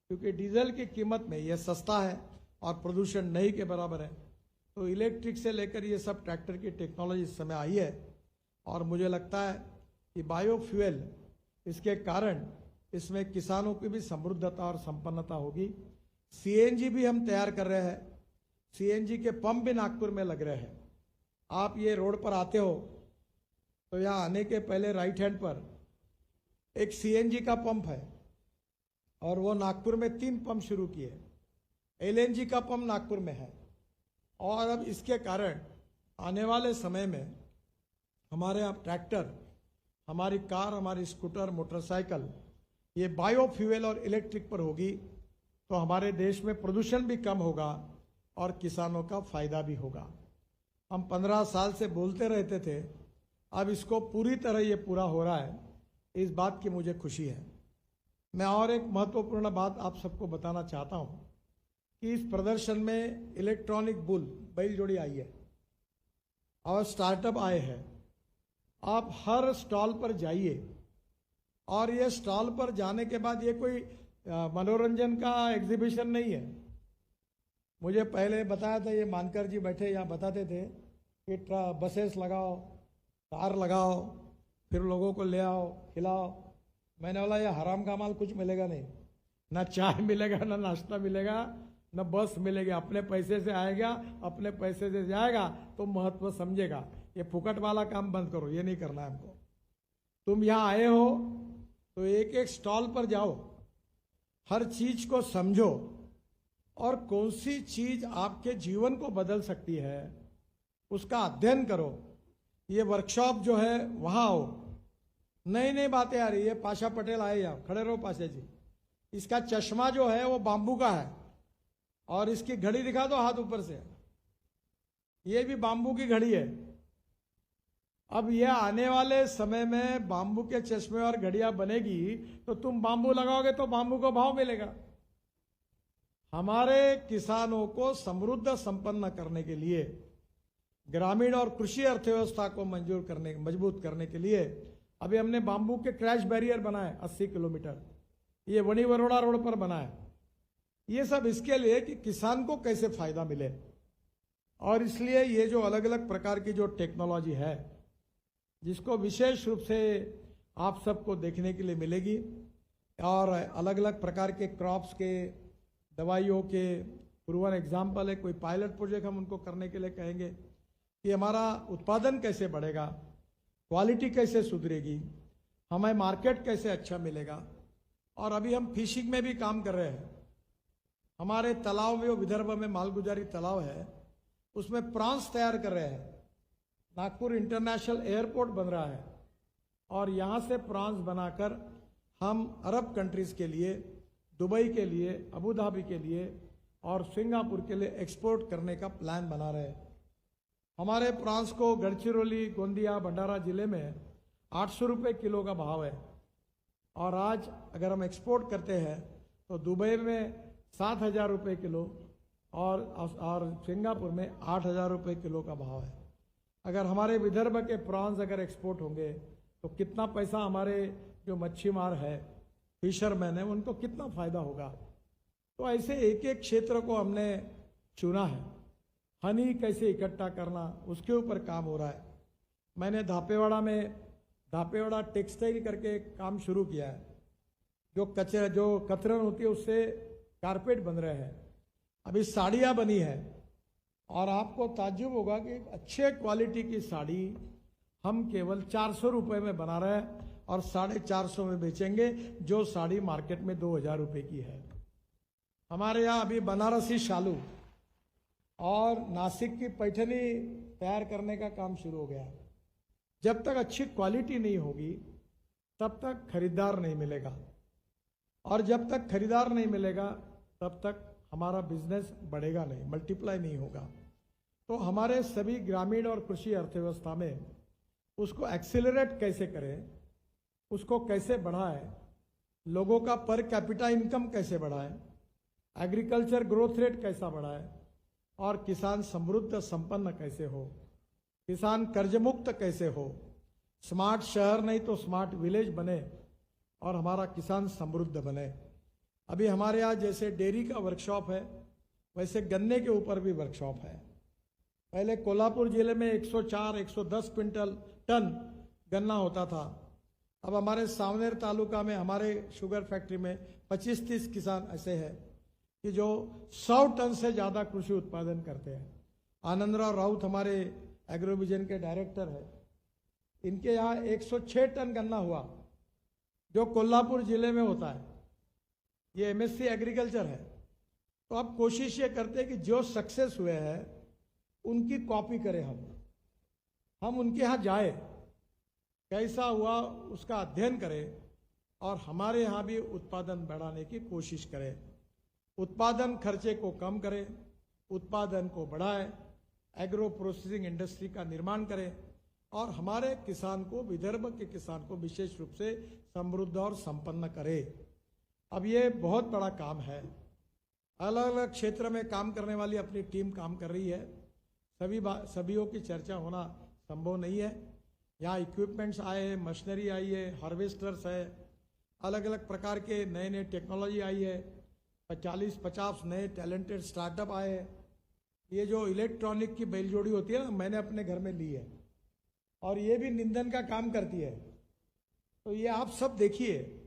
क्योंकि डीजल की कीमत में यह सस्ता है और प्रदूषण नहीं के बराबर है। तो इलेक्ट्रिक से लेकर ये सब ट्रैक्टर की टेक्नोलॉजी इस समय आई है। और मुझे लगता है कि बायोफ्यूल, इसके कारण इसमें किसानों की भी समृद्धता और संपन्नता होगी। सीएनजी भी हम तैयार कर रहे हैं। सीएनजी के पंप भी नागपुर में लग रहे हैं। आप ये रोड पर आते हो तो यहाँ आने के पहले राइट हैंड पर एक सीएनजी का पंप है, और वो नागपुर में 3 पंप शुरू किए। एलएनजी का पंप नागपुर में है। और अब इसके कारण आने वाले समय में हमारे यहाँ ट्रैक्टर, हमारी कार, हमारी स्कूटर, मोटरसाइकिल, ये बायोफ्यूल और इलेक्ट्रिक पर होगी, तो हमारे देश में प्रदूषण भी कम होगा और किसानों का फायदा भी होगा। हम 15 साल से बोलते रहते थे, अब इसको पूरी तरह ये पूरा हो रहा है, इस बात की मुझे खुशी है। मैं और एक महत्वपूर्ण बात आप सबको बताना चाहता हूँ कि इस प्रदर्शन में इलेक्ट्रॉनिक बुल, बैल जोड़ी आई है और स्टार्टअप आए हैं। आप हर स्टॉल पर जाइए, और ये स्टॉल पर जाने के बाद ये कोई मनोरंजन का एग्जीबिशन नहीं है। मुझे पहले बताया था, ये मानकर जी बैठे यहाँ बताते थे कि बसेस लगाओ, कार लगाओ, फिर लोगों को ले आओ, खिलाओ। मैंने बोला ये हराम का माल कुछ मिलेगा नहीं, ना चाय मिलेगा, ना नाश्ता मिलेगा, न बस मिलेगी। अपने पैसे से आएगा, अपने पैसे से जाएगा, तो महत्व समझेगा। ये फुकट वाला काम बंद करो, ये नहीं करना है हमको। तुम यहाँ आए हो तो एक एक स्टॉल पर जाओ, हर चीज को समझो, और कौन सी चीज आपके जीवन को बदल सकती है उसका अध्ययन करो। ये वर्कशॉप जो है वहां आओ, नई नई बातें आ रही है। पाशा पटेल आए यहाँ, खड़े रहो पाशा जी। इसका चश्मा जो है वो बाम्बू का है, और इसकी घड़ी दिखा दो हाथ ऊपर से, ये भी बाम्बू की घड़ी है। अब ये आने वाले समय में बाम्बू के चश्मे और घड़ियां बनेगी, तो तुम बाम्बू लगाओगे तो बाम्बू को भाव मिलेगा। हमारे किसानों को समृद्ध संपन्न करने के लिए, ग्रामीण और कृषि अर्थव्यवस्था को मजबूत करने के लिए अभी हमने बाम्बू के क्रैश बैरियर बनाए 80 किलोमीटर, ये वनी वरोड़ा रोड पर बनाए। ये सब इसके लिए कि किसान को कैसे फायदा मिले, और इसलिए ये जो अलग अलग प्रकार की जो टेक्नोलॉजी है, जिसको विशेष रूप से आप सबको देखने के लिए मिलेगी, और अलग अलग प्रकार के क्रॉप्स के, दवाइयों के प्रूवन एग्जाम्पल है। कोई पायलट प्रोजेक्ट हम उनको करने के लिए कहेंगे कि हमारा उत्पादन कैसे बढ़ेगा, क्वालिटी कैसे सुधरेगी, हमें मार्केट कैसे अच्छा मिलेगा। और अभी हम फिशिंग में भी काम कर रहे हैं। हमारे तालाब में, विदर्भ में मालगुजारी तालाब है, उसमें प्रॉन्स तैयार कर रहे हैं। नागपुर इंटरनेशनल एयरपोर्ट बन रहा है, और यहाँ से प्रॉन्स बनाकर हम अरब कंट्रीज के लिए, दुबई के लिए, अबू धाबी के लिए और सिंगापुर के लिए एक्सपोर्ट करने का प्लान बना रहे हैं। हमारे प्रॉन्स को गढ़चिरौली, गोंदिया, भंडारा जिले में 800 रुपये किलो का भाव है। और आज अगर हम एक्सपोर्ट करते हैं तो दुबई में 7,000 रुपये किलो और सिंगापुर में 8,000 रुपये किलो का भाव है। अगर हमारे विदर्भ के प्रॉन्स अगर एक्सपोर्ट होंगे तो कितना पैसा हमारे जो मच्छीमार है, फिशरमैन है, उनको कितना फायदा होगा। तो ऐसे एक एक क्षेत्र को हमने चुना है। हनी कैसे इकट्ठा करना, उसके ऊपर काम हो रहा है। मैंने धापेवाड़ा टेक्सटाइल करके काम शुरू किया है। जो कतरन होती है उससे कारपेट बन रहे हैं, अभी साड़ियाँ बनी है। और आपको ताज्जुब होगा कि अच्छे क्वालिटी की साड़ी हम केवल 400 रुपये में बना रहे हैं और 450 में बेचेंगे, जो साड़ी मार्केट में 2,000 रुपये की है। हमारे यहाँ अभी बनारसी शालू और नासिक की पैठनी तैयार करने का काम शुरू हो गया है। जब तक अच्छी क्वालिटी नहीं होगी तब तक खरीदार नहीं मिलेगा, और जब तक खरीदार नहीं मिलेगा तब तक हमारा बिजनेस बढ़ेगा नहीं, मल्टीप्लाई नहीं होगा। तो हमारे सभी ग्रामीण और कृषि अर्थव्यवस्था में उसको एक्सेलरेट कैसे करें, उसको कैसे बढ़ाएं, लोगों का पर कैपिटा इनकम कैसे बढ़ाएं, एग्रीकल्चर ग्रोथ रेट कैसा बढ़ाएं, और किसान समृद्ध संपन्न कैसे हो, किसान कर्ज मुक्त कैसे हो, स्मार्ट शहर नहीं तो स्मार्ट विलेज बने और हमारा किसान समृद्ध बने। अभी हमारे यहाँ जैसे डेयरी का वर्कशॉप है, वैसे गन्ने के ऊपर भी वर्कशॉप है। पहले कोल्हापुर जिले में 104-110 टन गन्ना होता था। अब हमारे सावनेर तालुका में हमारे शुगर फैक्ट्री में 25-30 किसान ऐसे हैं कि जो 100 टन से ज़्यादा कृषि उत्पादन करते हैं। आनंदराव राउत हमारे एग्रोविजन के डायरेक्टर है, इनके यहाँ 106 टन गन्ना हुआ, जो कोल्हापुर जिले में होता है। ये एमएससी एग्रीकल्चर है। तो अब कोशिश ये करते हैं कि जो सक्सेस हुए हैं उनकी कॉपी करें, हम उनके यहाँ जाए, कैसा हुआ उसका अध्ययन करें और हमारे यहाँ भी उत्पादन बढ़ाने की कोशिश करें। उत्पादन खर्चे को कम करें, उत्पादन को बढ़ाएं, एग्रो प्रोसेसिंग इंडस्ट्री का निर्माण करें और हमारे किसान को, विदर्भ के किसान को विशेष रूप से समृद्ध और संपन्न करें। अब ये बहुत बड़ा काम है। अलग अलग क्षेत्र में काम करने वाली अपनी टीम काम कर रही है। सभीयों की चर्चा होना संभव नहीं है। यहाँ इक्विपमेंट्स आए हैं, मशीनरी आई है, हार्वेस्टर्स है, अलग अलग प्रकार के नए नए टेक्नोलॉजी आई है, 40-50 नए टैलेंटेड स्टार्टअप आए हैं। ये जो इलेक्ट्रॉनिक की बैलजोड़ी होती है ना, मैंने अपने घर में ली है और ये भी निंदन का काम करती है। तो ये आप सब देखिए,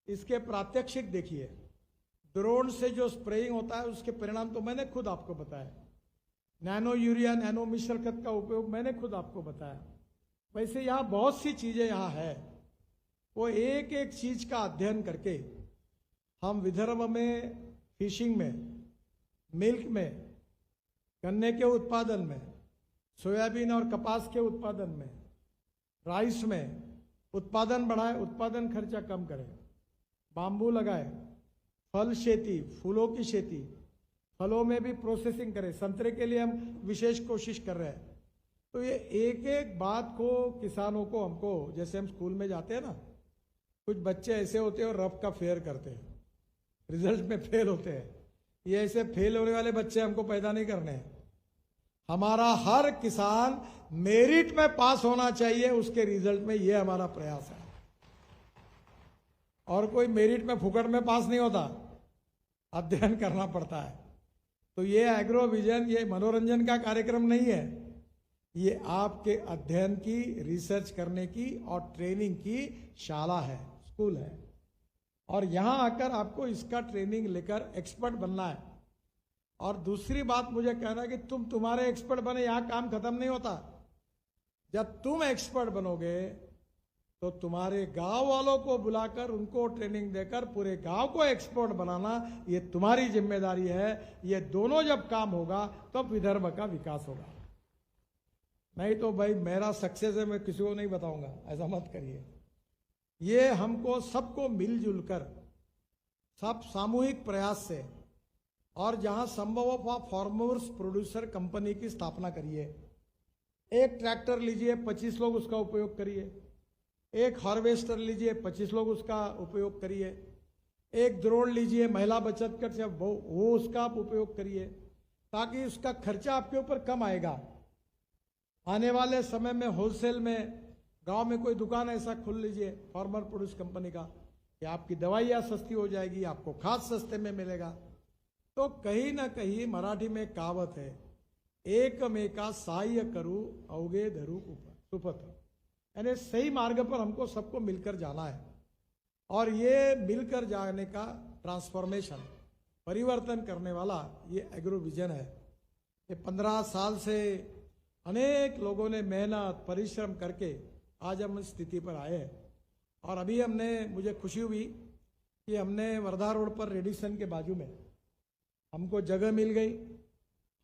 इसके प्रात्यक्षिक देखिए। ड्रोन से जो स्प्रेइंग होता है उसके परिणाम तो मैंने खुद आपको बताया। नैनो यूरिया, नैनो मिश्र खत का उपयोग मैंने खुद आपको बताया। वैसे यहाँ बहुत सी चीजें यहाँ है, वो एक एक चीज का अध्ययन करके हम विदर्भ में फिशिंग में, मिल्क में, गन्ने के उत्पादन में, सोयाबीन और कपास के उत्पादन में, राइस में उत्पादन बढ़ाए, उत्पादन खर्चा कम करें, बाम्बू लगाए, फल खेती, फूलों की खेती, फलों में भी प्रोसेसिंग करें। संतरे के लिए हम विशेष कोशिश कर रहे हैं। तो ये एक एक बात को किसानों को, हमको, जैसे हम स्कूल में जाते हैं ना, कुछ बच्चे ऐसे होते हैं और रफ का फेयर करते हैं, रिजल्ट में फेल होते हैं। ये ऐसे फेल होने वाले बच्चे हमको पैदा नहीं करने हैं। हमारा हर किसान मेरिट में पास होना चाहिए, उसके रिजल्ट में, ये हमारा प्रयास है। और कोई मेरिट में फुकट में पास नहीं होता, अध्ययन करना पड़ता है। तो ये एग्रो विजन ये मनोरंजन का कार्यक्रम नहीं है, ये आपके अध्ययन की, रिसर्च करने की और ट्रेनिंग की शाला है, स्कूल है। और यहां आकर आपको इसका ट्रेनिंग लेकर एक्सपर्ट बनना है। और दूसरी बात मुझे कहना है कि तुम्हारे एक्सपर्ट बने, यहां काम खत्म नहीं होता। जब तुम एक्सपर्ट बनोगे तो तुम्हारे गांव वालों को बुलाकर उनको ट्रेनिंग देकर पूरे गांव को एक्सपर्ट बनाना, ये तुम्हारी जिम्मेदारी है। ये दोनों जब काम होगा तो विदर्भ का विकास होगा। नहीं तो भाई मेरा सक्सेस है, मैं किसी को नहीं बताऊंगा, ऐसा मत करिए। ये हमको सबको मिलजुल कर, सब सामूहिक प्रयास से, और जहां संभव हो फार्मर्स प्रोड्यूसर कंपनी की स्थापना करिए। एक ट्रैक्टर लीजिए 25 लोग उसका उपयोग करिए, एक हार्वेस्टर लीजिए 25 लोग उसका उपयोग करिए, एक ड्रोन लीजिए महिला बचत कर से वो उसका आप उपयोग करिए, ताकि उसका खर्चा आपके ऊपर कम आएगा। आने वाले समय में होलसेल में गांव में कोई दुकान ऐसा खोल लीजिए फार्मर प्रोड्यूस कंपनी का, कि आपकी दवाइयाँ सस्ती हो जाएगी, आपको खाद सस्ते में मिलेगा। तो कहीं ना कहीं मराठी में कहावत है, एकमेका सहाय्य करू अवगे धरू सुपथ, यानी सही मार्ग पर हमको सबको मिलकर जाना है। और ये मिलकर जाने का ट्रांसफॉर्मेशन, परिवर्तन करने वाला ये एग्रो विजन है। ये 15 साल से अनेक लोगों ने मेहनत परिश्रम करके आज हम इस स्थिति पर आए हैं। और अभी मुझे खुशी हुई कि हमने वर्धा रोड पर रेडिसन के बाजू में हमको जगह मिल गई।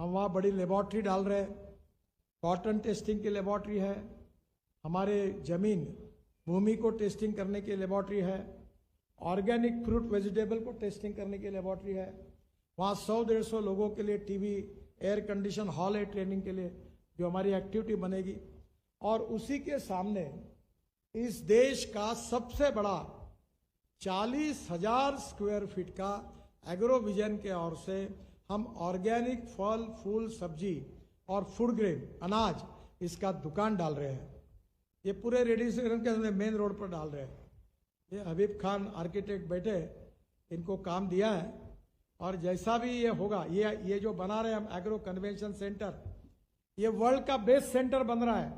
हम वहाँ बड़ी लेबॉर्ट्री डाल रहे हैं, कॉटन टेस्टिंग की लेबॉर्ट्री है, हमारे जमीन भूमि को टेस्टिंग करने की लेबॉर्ट्री है, ऑर्गेनिक फ्रूट वेजिटेबल को टेस्टिंग करने की लेबॉर्ट्री है। वहाँ 100-150 लोगों के लिए टीवी एयर कंडीशन हॉल है ट्रेनिंग के लिए, जो हमारी एक्टिविटी बनेगी। और उसी के सामने इस देश का सबसे बड़ा 40,000 स्क्वायर फीट का एग्रो विजन के ओर से हम ऑर्गेनिक फल फूल सब्जी और फूड ग्रेन अनाज इसका दुकान डाल रहे हैं। ये पूरे रेडिसन के मेन रोड पर डाल रहे हैं। ये हबीब खान आर्किटेक्ट बैठे, इनको काम दिया है। और जैसा भी ये होगा, ये जो बना रहे हैं हम एग्रो कन्वेंशन सेंटर, ये वर्ल्ड का बेस्ट सेंटर बन रहा है,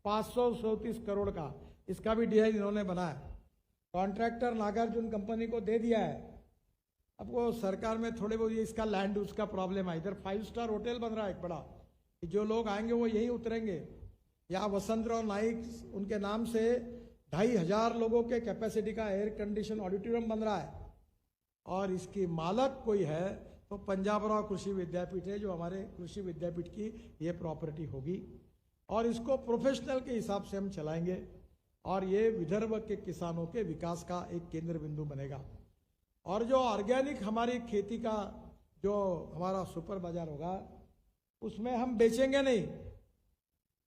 537 करोड़ का। इसका भी डिजाइन इन्होंने बनाया, कॉन्ट्रैक्टर नागार्जुन कंपनी को दे दिया है। अब वो सरकार में थोड़े बहुत इसका लैंड उसका प्रॉब्लम है। इधर 5 स्टार होटल बन रहा है एक बड़ा, जो लोग आएंगे वो यही उतरेंगे। यहाँ वसंतराव नाइक उनके नाम से 2,500 लोगों के कैपेसिटी का एयर कंडीशन ऑडिटोरियम बन रहा है। और इसकी मालक कोई है तो पंजाबराव कृषि विद्यापीठ है, जो हमारे कृषि विद्यापीठ की ये प्रॉपर्टी होगी। और इसको प्रोफेशनल के हिसाब से हम चलाएंगे और ये विदर्भ के किसानों के विकास का एक केंद्र बिंदु बनेगा। और जो ऑर्गेनिक हमारी खेती का जो हमारा सुपर बाजार होगा, उसमें हम बेचेंगे नहीं,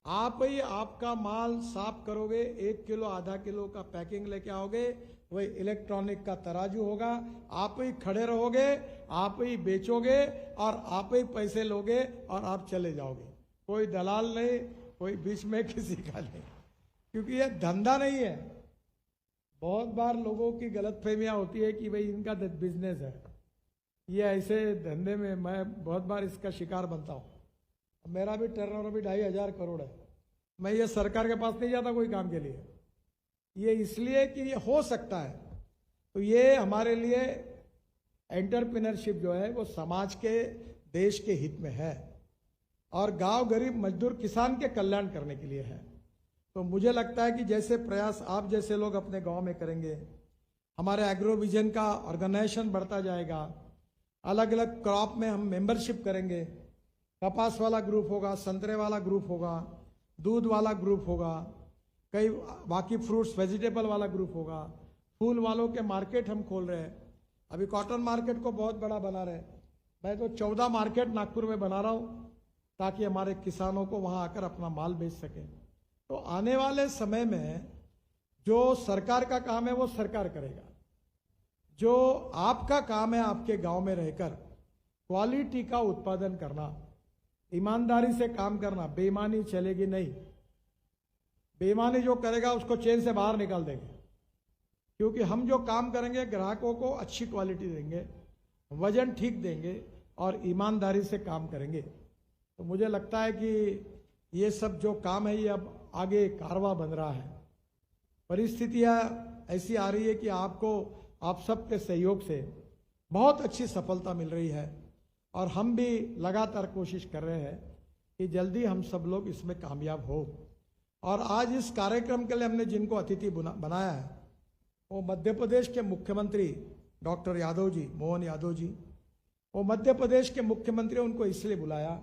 आप ही आपका माल साफ करोगे, 1 किलो आधा किलो का पैकिंग लेके आओगे, वही इलेक्ट्रॉनिक का तराजू होगा, आप ही खड़े रहोगे, आप ही बेचोगे और आप ही पैसे लोगे और आप चले जाओगे। कोई दलाल नहीं, कोई बीच में किसी का नहीं, क्योंकि ये धंधा नहीं है। बहुत बार लोगों की गलतफहमियां होती है कि भाई इनका बिजनेस है। ये ऐसे धंधे में मैं बहुत बार इसका शिकार बनता हूँ। मेरा भी टर्नओवर भी 2,500 करोड़ है। मैं ये सरकार के पास नहीं जाता कोई काम के लिए, ये इसलिए कि ये हो सकता है। तो ये हमारे लिए एंटरप्रेन्योरशिप जो है वो समाज के, देश के हित में है और गांव गरीब मजदूर किसान के कल्याण करने के लिए है। तो मुझे लगता है कि जैसे प्रयास आप जैसे लोग अपने गांव में करेंगे, हमारे एग्रो विजन का ऑर्गेनाइजेशन बढ़ता जाएगा। अलग अलग क्रॉप में हम मेंबरशिप करेंगे, कपास वाला ग्रुप होगा, संतरे वाला ग्रुप होगा, दूध वाला ग्रुप होगा, कई बाकी फ्रूट्स वेजिटेबल वाला ग्रुप होगा, फूल वालों के मार्केट हम खोल रहे हैं। अभी कॉटन मार्केट को बहुत बड़ा बना रहे हैं। मैं तो 14 मार्केट नागपुर में बना रहा हूँ, ताकि हमारे किसानों को वहाँ आकर अपना माल बेच सकें। तो आने वाले समय में जो सरकार का काम है वो सरकार करेगा, जो आपका काम है आपके गांव में रहकर क्वालिटी का उत्पादन करना, ईमानदारी से काम करना, बेईमानी चलेगी नहीं। बेईमानी जो करेगा उसको चेन से बाहर निकाल देंगे, क्योंकि हम जो काम करेंगे ग्राहकों को अच्छी क्वालिटी देंगे, वजन ठीक देंगे और ईमानदारी से काम करेंगे। तो मुझे लगता है कि ये सब जो काम है ये अब आगे कारवा बन रहा है। परिस्थितियां ऐसी आ रही है कि आपको आप सबके सहयोग से बहुत अच्छी सफलता मिल रही है और हम भी लगातार कोशिश कर रहे हैं कि जल्दी हम सब लोग इसमें कामयाब हो। और आज इस कार्यक्रम के लिए हमने जिनको अतिथि बनाया है वो मध्य प्रदेश के मुख्यमंत्री डॉक्टर यादव जी, मोहन यादव जी। वो मध्य प्रदेश के मुख्यमंत्री, उनको इसलिए बुलाया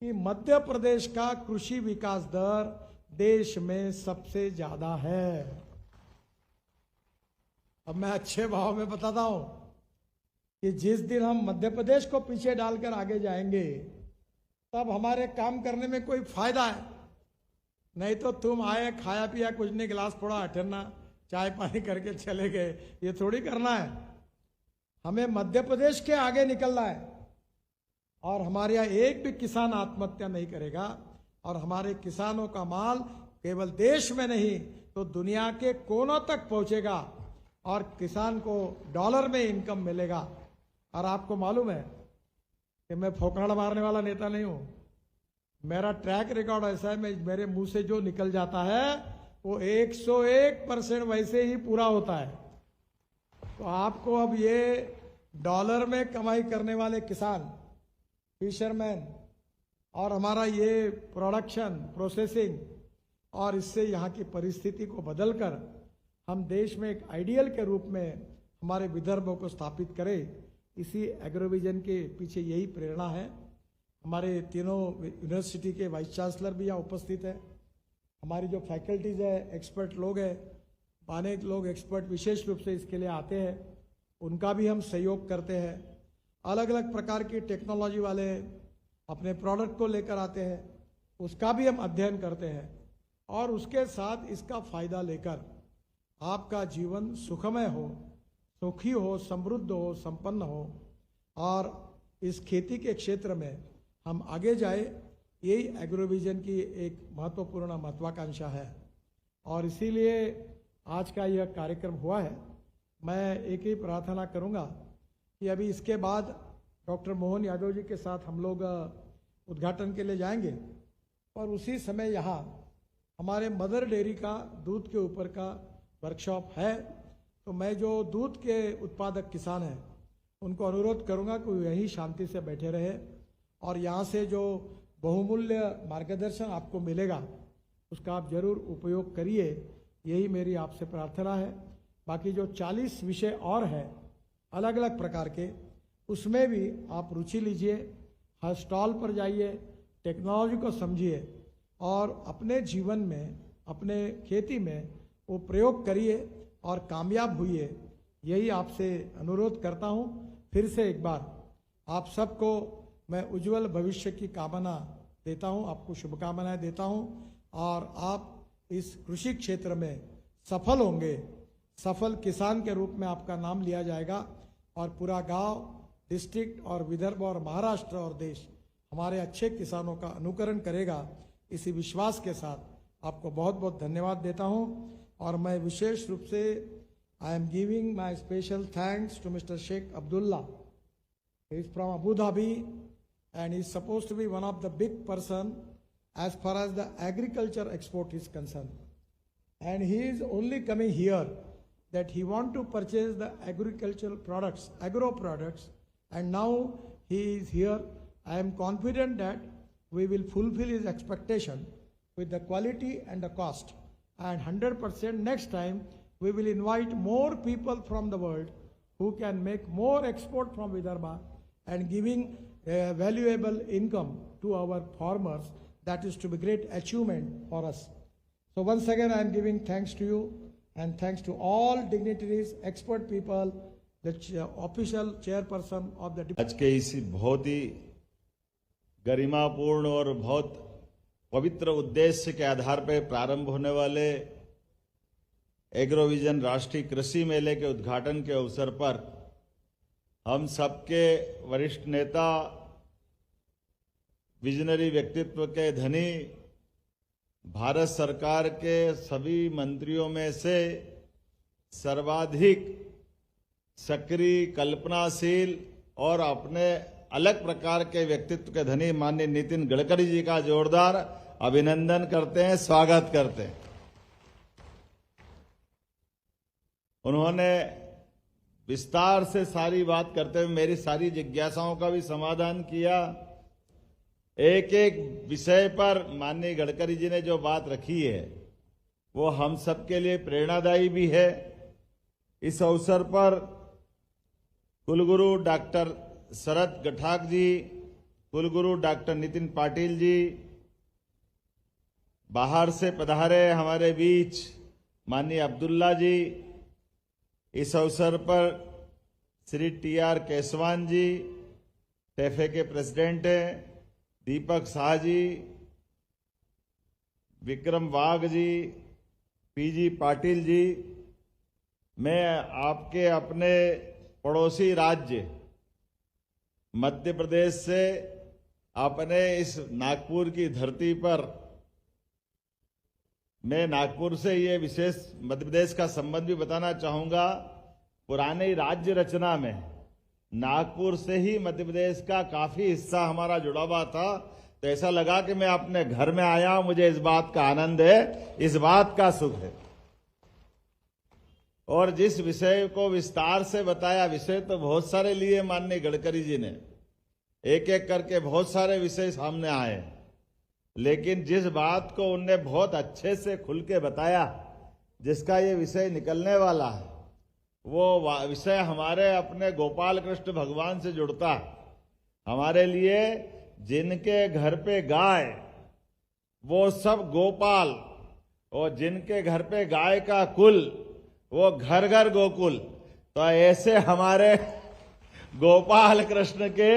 कि मध्य प्रदेश का कृषि विकास दर देश में सबसे ज्यादा है। अब मैं अच्छे भाव में बताता हूं कि जिस दिन हम मध्य प्रदेश को पीछे डालकर आगे जाएंगे, तब हमारे काम करने में कोई फायदा है। नहीं तो तुम आए, खाया पिया कुछ नहीं, गिलास फोड़ा, हटना, चाय पानी करके चले गए, ये थोड़ी करना है। हमें मध्य प्रदेश के आगे निकलना है और हमारे यहाँ एक भी किसान आत्महत्या नहीं करेगा और हमारे किसानों का माल केवल देश में नहीं तो दुनिया के कोनों तक पहुंचेगा और किसान को डॉलर में इनकम मिलेगा। और आपको मालूम है कि मैं फोकड़ा मारने वाला नेता नहीं हूं। मेरा ट्रैक रिकॉर्ड ऐसा है, मेरे मुंह से जो निकल जाता है वो 101% वैसे ही पूरा होता है। तो आपको अब ये डॉलर में कमाई करने वाले किसान, फिशरमैन और हमारा ये प्रोडक्शन, प्रोसेसिंग और इससे यहाँ की परिस्थिति को बदलकर हम देश में एक आइडियल के रूप में हमारे विदर्भ को स्थापित करें, इसी एग्रोविजन के पीछे यही प्रेरणा है। हमारे तीनों यूनिवर्सिटी के वाइस चांसलर भी यहाँ उपस्थित है, हमारी जो फैकल्टीज है, एक्सपर्ट लोग हैं, अनेक लोग एक्सपर्ट विशेष रूप से इसके लिए आते हैं, उनका भी हम सहयोग करते हैं। अलग अलग प्रकार की टेक्नोलॉजी वाले अपने प्रोडक्ट को लेकर आते हैं, उसका भी हम अध्ययन करते हैं और उसके साथ इसका फायदा लेकर आपका जीवन सुखमय हो, सुखी हो, समृद्ध हो, संपन्न हो और इस खेती के क्षेत्र में हम आगे जाए, यही एग्रोविजन की एक महत्वपूर्ण महत्वाकांक्षा है। और इसीलिए आज का यह कार्यक्रम हुआ है। मैं एक ही प्रार्थना करूंगा कि अभी इसके बाद डॉक्टर मोहन यादव जी के साथ हम लोग उद्घाटन के लिए जाएंगे और उसी समय यहाँ हमारे मदर डेयरी का दूध के ऊपर का वर्कशॉप है। तो मैं जो दूध के उत्पादक किसान हैं उनको अनुरोध करूंगा कि यहीं शांति से बैठे रहे और यहाँ से जो बहुमूल्य मार्गदर्शन आपको मिलेगा उसका आप जरूर उपयोग करिए, यही मेरी आपसे प्रार्थना है। बाकी जो 40 विषय और हैं अलग अलग प्रकार के, उसमें भी आप रुचि लीजिए, हर स्टॉल पर जाइए, टेक्नोलॉजी को समझिए और अपने जीवन में, अपने खेती में वो प्रयोग करिए और कामयाब हुई, यही आपसे अनुरोध करता हूँ। फिर से एक बार आप सबको मैं उज्जवल भविष्य की कामना देता हूँ, आपको शुभकामनाएं देता हूँ और आप इस कृषि क्षेत्र में सफल होंगे, सफल किसान के रूप में आपका नाम लिया जाएगा और पूरा गांव, डिस्ट्रिक्ट और विदर्भ और महाराष्ट्र और देश हमारे अच्छे किसानों का अनुकरण करेगा। इसी विश्वास के साथ आपको बहुत बहुत धन्यवाद देता हूं और मैं विशेष रूप से I am giving my special thanks to mister Sheikh Abdullah. He is from Abu Dhabi and is supposed to be one of the big person as far as the agriculture export is concerned, and he is only coming here that he want to purchase the agricultural products, agro products, and now he is here. I am confident that we will fulfill his expectation with the quality and the cost, and 100% next time we will invite more people from the world who can make more export from Vidarbha and giving valuable income to our farmers. That is to be great achievement for us. So once again I am giving thanks to you and thanks to all dignitaries, expert people, the official chairperson of the आज के इस बहुत ही गरिमापूर्ण और बहुत पवित्र उद्देश्य के आधार पर प्रारंभ होने वाले एग्रोविजन राष्ट्रीय कृषि मेले के उद्घाटन के अवसर पर हम सबके वरिष्ठ नेता, विजनरी व्यक्तित्व के धनी, भारत सरकार के सभी मंत्रियों में से सर्वाधिक सक्रिय, कल्पनाशील और अपने अलग प्रकार के व्यक्तित्व के धनी माननीय नितिन गडकरी जी का जोरदार अभिनंदन करते हैं, स्वागत करते हैं। उन्होंने विस्तार से सारी बात करते हुए मेरी सारी जिज्ञासाओं का भी समाधान किया। एक एक विषय पर माननीय गडकरी जी ने जो बात रखी है वो हम सबके लिए प्रेरणादायी भी है। इस अवसर पर कुलगुरु डॉक्टर शरद गठाक जी, कुलगुरु डॉक्टर नितिन पाटिल जी, बाहर से पधारे हमारे बीच माननीय अब्दुल्ला जी, इस अवसर पर श्री टी.आर. केसवान जी, टेफे के प्रेसिडेंट हैं, दीपक शाह जी, विक्रम वाघ जी, पीजी पाटिल जी, मैं आपके अपने पड़ोसी राज्य मध्य प्रदेश से अपने इस नागपुर की धरती पर, मैं नागपुर से ये विशेष मध्य प्रदेश का संबंध भी बताना चाहूंगा। पुरानी राज्य रचना में नागपुर से ही मध्य प्रदेश का काफी हिस्सा हमारा जुड़ा हुआ था, तो ऐसा लगा कि मैं अपने घर में आया हूं। मुझे इस बात का आनंद है, इस बात का सुख है। और जिस विषय को विस्तार से बताया, विषय तो बहुत सारे लिए माननीय गडकरी जी ने, एक एक करके बहुत सारे विषय सामने आए, लेकिन जिस बात को उनने बहुत अच्छे से खुल के बताया, जिसका ये विषय निकलने वाला है, वो विषय हमारे अपने गोपाल कृष्ण भगवान से जुड़ता है। हमारे लिए जिनके घर पे गाय, वो सब गोपाल, और जिनके घर पे गाय का कुल, वो घर घर गोकुल। तो ऐसे हमारे गोपाल कृष्ण के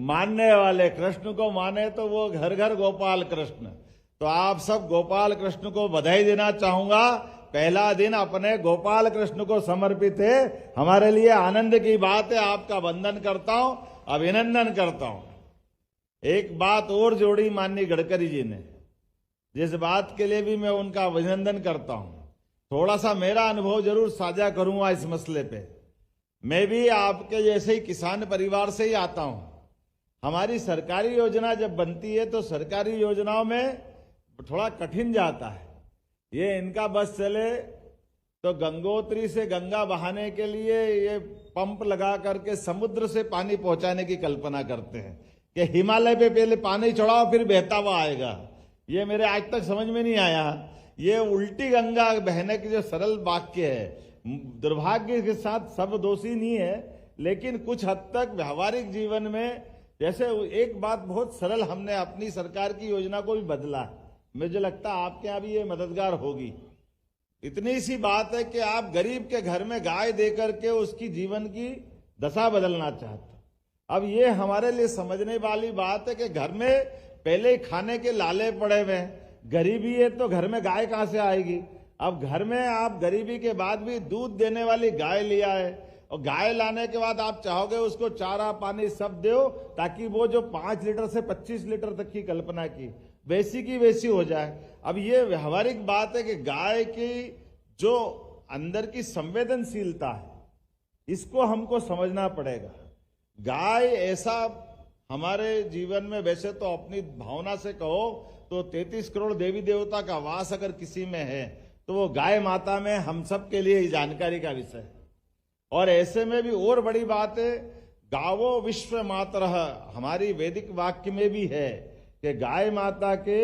मानने वाले, कृष्ण को माने तो वो घर घर गोपाल कृष्ण। तो आप सब गोपाल कृष्ण को बधाई देना चाहूंगा। पहला दिन अपने गोपाल कृष्ण को समर्पित है, हमारे लिए आनंद की बात है। आपका वंदन करता हूं, अभिनंदन करता हूं। एक बात और जोड़ी माननीय गडकरी जी ने, जिस बात के लिए भी मैं उनका अभिनंदन करता हूं। थोड़ा सा मेरा अनुभव जरूर साझा करूंगा इस मसले पे। मैं भी आपके जैसे ही किसान परिवार से ही आता हूं। हमारी सरकारी योजना जब बनती है तो सरकारी योजनाओं में थोड़ा कठिन जाता है। ये इनका बस चले तो गंगोत्री से गंगा बहाने के लिए ये पंप लगा करके समुद्र से पानी पहुंचाने की कल्पना करते हैं कि हिमालय पे पहले पानी चढ़ाओ फिर बहता हुआ आएगा। ये मेरे आज तक समझ में नहीं आया। ये उल्टी गंगा बहने की जो सरल वाक्य है, दुर्भाग्य के साथ सब दोषी नहीं है, लेकिन कुछ हद तक व्यवहारिक जीवन में, जैसे एक बात बहुत सरल हमने अपनी सरकार की योजना को भी बदला है। मुझे लगता है आपके यहाँ भी ये मददगार होगी। इतनी सी बात है कि आप गरीब के घर में गाय देकर के उसकी जीवन की दशा बदलना चाहते। अब ये हमारे लिए समझने वाली बात है कि घर में पहले ही खाने के लाले पड़े हुए हैं, गरीबी है तो घर में गाय कहां से आएगी। अब घर में आप गरीबी के बाद भी दूध देने वाली गाय लिया है, और गाय लाने के बाद आप चाहोगे उसको चारा पानी सब दो, ताकि वो जो 5 लीटर से 25 लीटर तक की कल्पना की वैसी की वैसी हो जाए। अब ये व्यवहारिक बात है कि गाय की जो अंदर की संवेदनशीलता है, इसको हमको समझना पड़ेगा। गाय ऐसा हमारे जीवन में, वैसे तो अपनी भावना से कहो तो 33 करोड़ देवी देवता का वास अगर किसी में है तो वो गाय माता में हम सब के लिए जानकारी का विषय है। और ऐसे में भी और बड़ी बात है, गावो विश्व मातरः, हमारी वैदिक वाक्य में भी है कि गाय माता के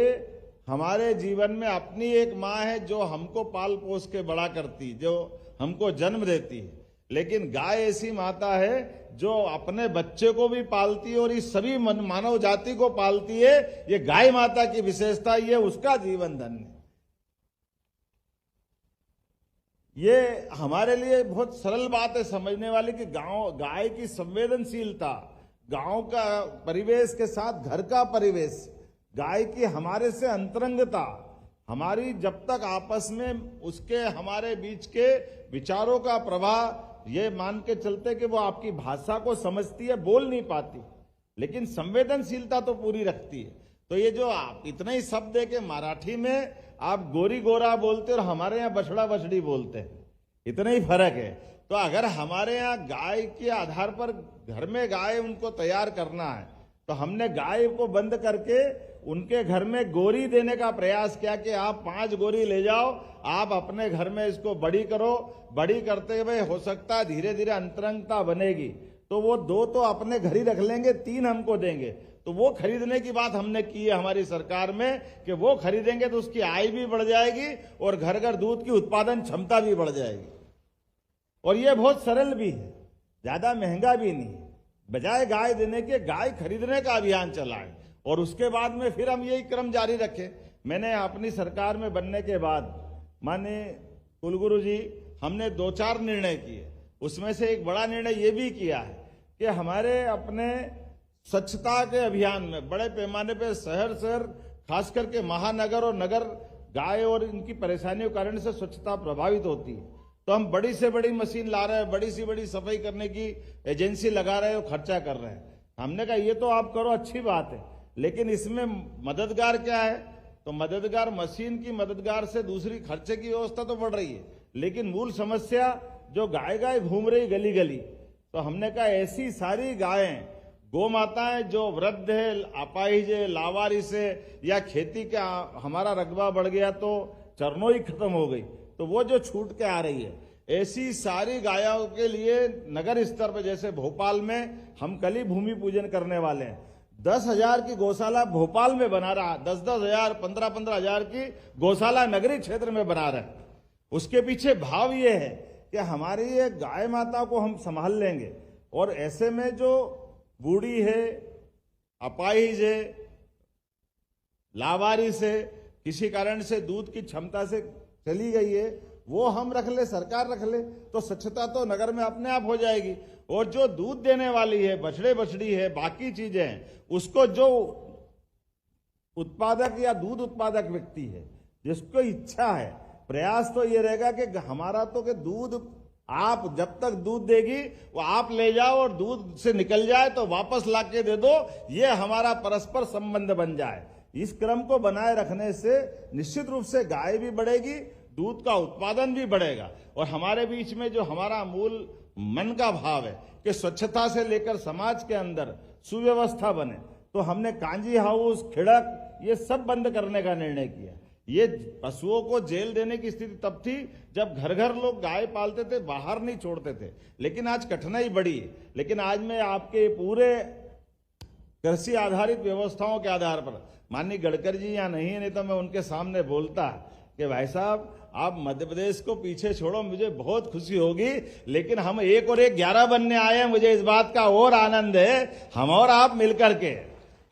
हमारे जीवन में अपनी एक माँ है जो हमको पाल पोस के बड़ा करती, जो हमको जन्म देती है। लेकिन गाय ऐसी माता है जो अपने बच्चे को भी पालती है और इस सभी मानव जाति को पालती है। ये गाय माता की विशेषता, ये उसका जीवन धन्य। ये हमारे लिए बहुत सरल बात है समझने वाली कि गाय की संवेदनशीलता, गांव का परिवेश के साथ घर का परिवेश, गाय की हमारे से अंतरंगता, हमारी जब तक आपस में उसके हमारे बीच के विचारों का प्रवाह, ये मान के चलते कि वो आपकी भाषा को समझती है, बोल नहीं पाती, लेकिन संवेदनशीलता तो पूरी रखती है। तो ये जो आप इतना ही शब्द है कि मराठी में आप गोरी गोरा बोलते और हमारे यहाँ बछड़ा बछड़ी बोलते हैं, इतना ही फर्क है। तो अगर हमारे यहाँ गाय के आधार पर घर में गाय उनको तैयार करना है, तो हमने गाय को बंद करके उनके घर में गोरी देने का प्रयास किया कि आप 5 गोरी ले जाओ, आप अपने घर में इसको बड़ी करो। बड़ी करते हुए हो सकता है धीरे धीरे अंतरंगता बनेगी, तो वो 2 तो अपने घर ही रख लेंगे, 3 हमको देंगे। तो वो खरीदने की बात हमने की है हमारी सरकार में कि वो खरीदेंगे तो उसकी आय भी बढ़ जाएगी और घर घर दूध की उत्पादन क्षमता भी बढ़ जाएगी। और ये बहुत सरल भी है, ज्यादा महंगा भी नहीं। बजाय गाय देने के गाय खरीदने का अभियान चलाएं और उसके बाद में फिर हम यही क्रम जारी रखें। मैंने अपनी सरकार में बनने के बाद माननीय कुलगुरु जी, हमने 2-4 निर्णय किए। उसमें से एक बड़ा निर्णय ये भी किया है कि हमारे अपने स्वच्छता के अभियान में बड़े पैमाने पे शहर खास करके महानगर और नगर गाय और इनकी परेशानियों के कारण से स्वच्छता प्रभावित होती है। तो हम बड़ी से बड़ी मशीन ला रहे हैं, बड़ी से बड़ी सफाई करने की एजेंसी लगा रहे हैं और खर्चा कर रहे हैं। हमने कहा ये तो आप करो, अच्छी बात है, लेकिन इसमें मददगार क्या है? तो मददगार मशीन की मददगार से दूसरी खर्चे की व्यवस्था तो बढ़ रही है, लेकिन मूल समस्या जो गाय गाय घूम रही गली गली, तो हमने कहा ऐसी सारी गायें, गौ माताएं जो वृद्ध है, अपाहिज है, लावारिस है, या खेती का हमारा रकबा बढ़ गया तो चरनों ही खत्म हो गई, तो वो जो छूट के आ रही है, ऐसी सारी गायों के लिए नगर स्तर पर, जैसे भोपाल में हम कल ही भूमि पूजन करने वाले हैं, 10,000 की गौशाला भोपाल में बना रहा, 10,000 15,000 की गौशाला नगरीय क्षेत्र में बना रहे। उसके पीछे भाव ये है कि हमारी ये गाय माता को हम संभाल लेंगे, और ऐसे में जो बूढ़ी है, अपाहिज है, लावारिस है, किसी कारण से दूध की क्षमता से चली गई है, वो हम रख ले, सरकार रख ले, तो स्वच्छता तो नगर में अपने आप हो जाएगी। और जो दूध देने वाली है, बछड़े बछड़ी है, बाकी चीजें हैं, उसको जो उत्पादक या दूध उत्पादक व्यक्ति है, जिसको इच्छा है, प्रयास तो ये रहेगा कि हमारा तो कि दूध आप जब तक दूध देगी वो आप ले जाओ, और दूध से निकल जाए तो वापस लाके दे दो, ये हमारा परस्पर संबंध बन जाए। इस क्रम को बनाए रखने से निश्चित रूप से गाय भी बढ़ेगी, दूध का उत्पादन भी बढ़ेगा, और हमारे बीच में जो हमारा मूल मन का भाव है कि स्वच्छता से लेकर समाज के अंदर सुव्यवस्था बने, तो हमने कांजी हाउस, खिड़क, ये सब बंद करने का निर्णय किया। ये पशुओं को जेल देने की स्थिति तब थी जब घर घर लोग गाय पालते थे, बाहर नहीं छोड़ते थे, लेकिन आज कठिनाई बढ़ी है। लेकिन आज मैं आपके पूरे कृषि आधारित व्यवस्थाओं के आधार पर, माननीय गडकरी जी यहाँ नहीं है, नहीं तो मैं उनके सामने बोलता कि भाई साहब आप मध्य प्रदेश को पीछे छोड़ो, मुझे बहुत खुशी होगी, लेकिन हम 1 और 1 11 बनने आए हैं। मुझे इस बात का और आनंद है, हम और आप मिलकर के,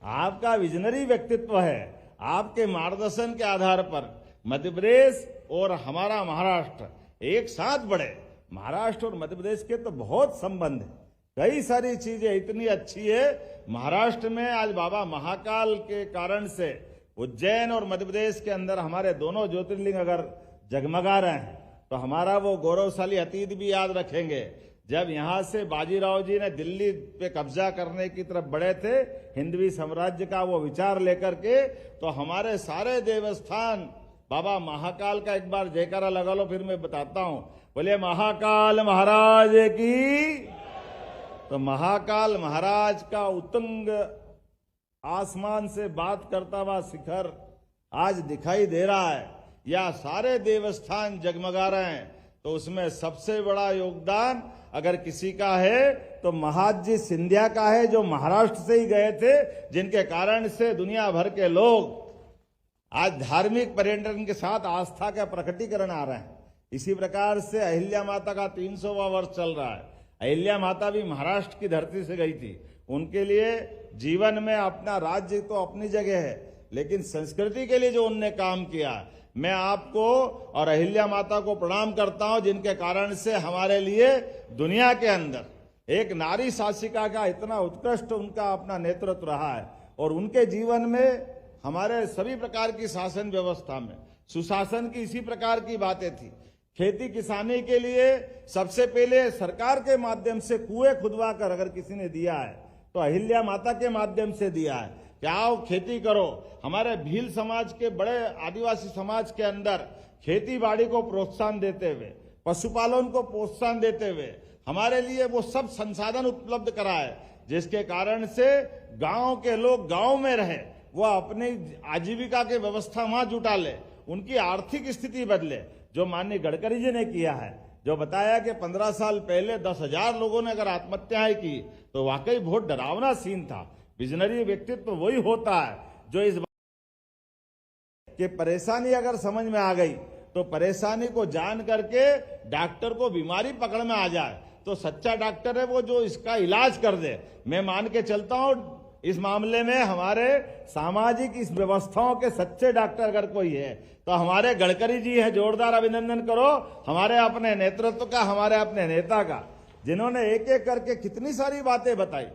आपका विजनरी व्यक्तित्व है, आपके मार्गदर्शन के आधार पर मध्य प्रदेश और हमारा महाराष्ट्र एक साथ बढ़े। महाराष्ट्र और मध्य प्रदेश के तो बहुत संबंध है, कई सारी चीजें इतनी अच्छी है। महाराष्ट्र में आज बाबा महाकाल के कारण से उज्जैन और मध्य प्रदेश के अंदर हमारे दोनों ज्योतिर्लिंग अगर जगमगा रहे हैं, तो हमारा वो गौरवशाली अतीत भी याद रखेंगे। जब यहां से बाजीराव जी ने दिल्ली पे कब्जा करने की तरफ बढ़े थे, हिंदवी साम्राज्य का वो विचार लेकर के, तो हमारे सारे देवस्थान, बाबा महाकाल का एक बार जयकारा लगा लो, फिर मैं बताता हूं। बोले महाकाल महाराज की। तो महाकाल महाराज का उत्तुंग आसमान से बात करता हुआ शिखर आज दिखाई दे रहा है, या सारे देवस्थान जगमगा रहे हैं, तो उसमें सबसे बड़ा योगदान अगर किसी का है तो महाजी सिंधिया का है, जो महाराष्ट्र से ही गए थे, जिनके कारण से दुनिया भर के लोग आज धार्मिक पर्यटन के साथ आस्था का प्रकटीकरण आ रहे हैं। इसी प्रकार से अहिल्या माता का 300वां वर्ष चल रहा है। अहिल्या माता भी महाराष्ट्र की धरती से गई थी। उनके लिए जीवन में अपना राज्य तो अपनी जगह है, लेकिन संस्कृति के लिए जो उनने काम किया, मैं आपको और अहिल्या माता को प्रणाम करता हूं, जिनके कारण से हमारे लिए दुनिया के अंदर एक नारी शासिका का इतना उत्कृष्ट उनका अपना नेतृत्व रहा है, और उनके जीवन में हमारे सभी प्रकार की शासन व्यवस्था में सुशासन की इसी प्रकार की बातें थी। खेती किसानी के लिए सबसे पहले सरकार के माध्यम से कुएं खुदवा कर अगर किसी ने दिया है तो अहिल्या माता के माध्यम से दिया है कि आओ खेती करो। हमारे भील समाज के बड़े आदिवासी समाज के अंदर खेती बाड़ी को प्रोत्साहन देते हुए, पशुपालन को प्रोत्साहन देते हुए हमारे लिए वो सब संसाधन उपलब्ध कराए, जिसके कारण से गांव के लोग गांव में रहे, वो अपनी आजीविका की व्यवस्था वहां जुटा ले, उनकी आर्थिक स्थिति बदले। जो माननीय गडकरी जी ने किया है, जो बताया कि 15 साल पहले 10,000 लोगों ने अगर आत्महत्याएं की, तो वाकई बहुत डरावना सीन था। विजनरी व्यक्तित्व वही होता है जो इस कि परेशानी अगर समझ में आ गई तो परेशानी को जान करके डॉक्टर को बीमारी पकड़ में आ जाए तो सच्चा डॉक्टर है वो जो इसका इलाज कर दे। मैं मान के चलता हूं इस मामले में हमारे सामाजिक इस व्यवस्थाओं के सच्चे डॉक्टर अगर कोई है तो हमारे गडकरी जी हैं। जोरदार अभिनंदन करो हमारे अपने नेतृत्व का, हमारे अपने नेता का, जिन्होंने एक एक करके कितनी सारी बातें बताई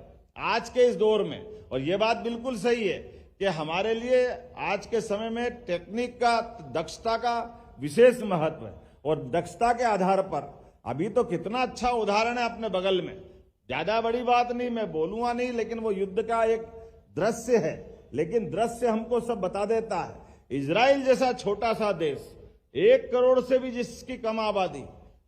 आज के इस दौर में। और ये बात बिल्कुल सही है कि हमारे लिए आज के समय में टेक्निक का, दक्षता का विशेष महत्व है और दक्षता के आधार पर अभी तो कितना अच्छा उदाहरण है अपने बगल में। ज्यादा बड़ी बात नहीं, मैं बोलूंगा नहीं, लेकिन वो युद्ध का एक दृश्य है, लेकिन दृश्य हमको सब बता देता है। इजराइल जैसा छोटा सा देश, 1 करोड़ से भी जिसकी कम आबादी,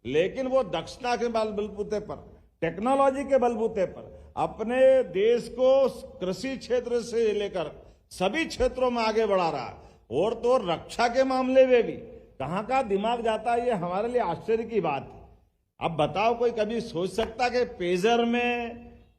लेकिन वो दक्षता के बलबूते पर, टेक्नोलॉजी के बलबूते पर अपने देश को कृषि क्षेत्र से लेकर सभी क्षेत्रों में आगे बढ़ा रहा है। और तो रक्षा के मामले में भी कहां का दिमाग जाता है, ये हमारे लिए आश्चर्य की बात है। अब बताओ, कोई कभी सोच सकता कि पेजर में,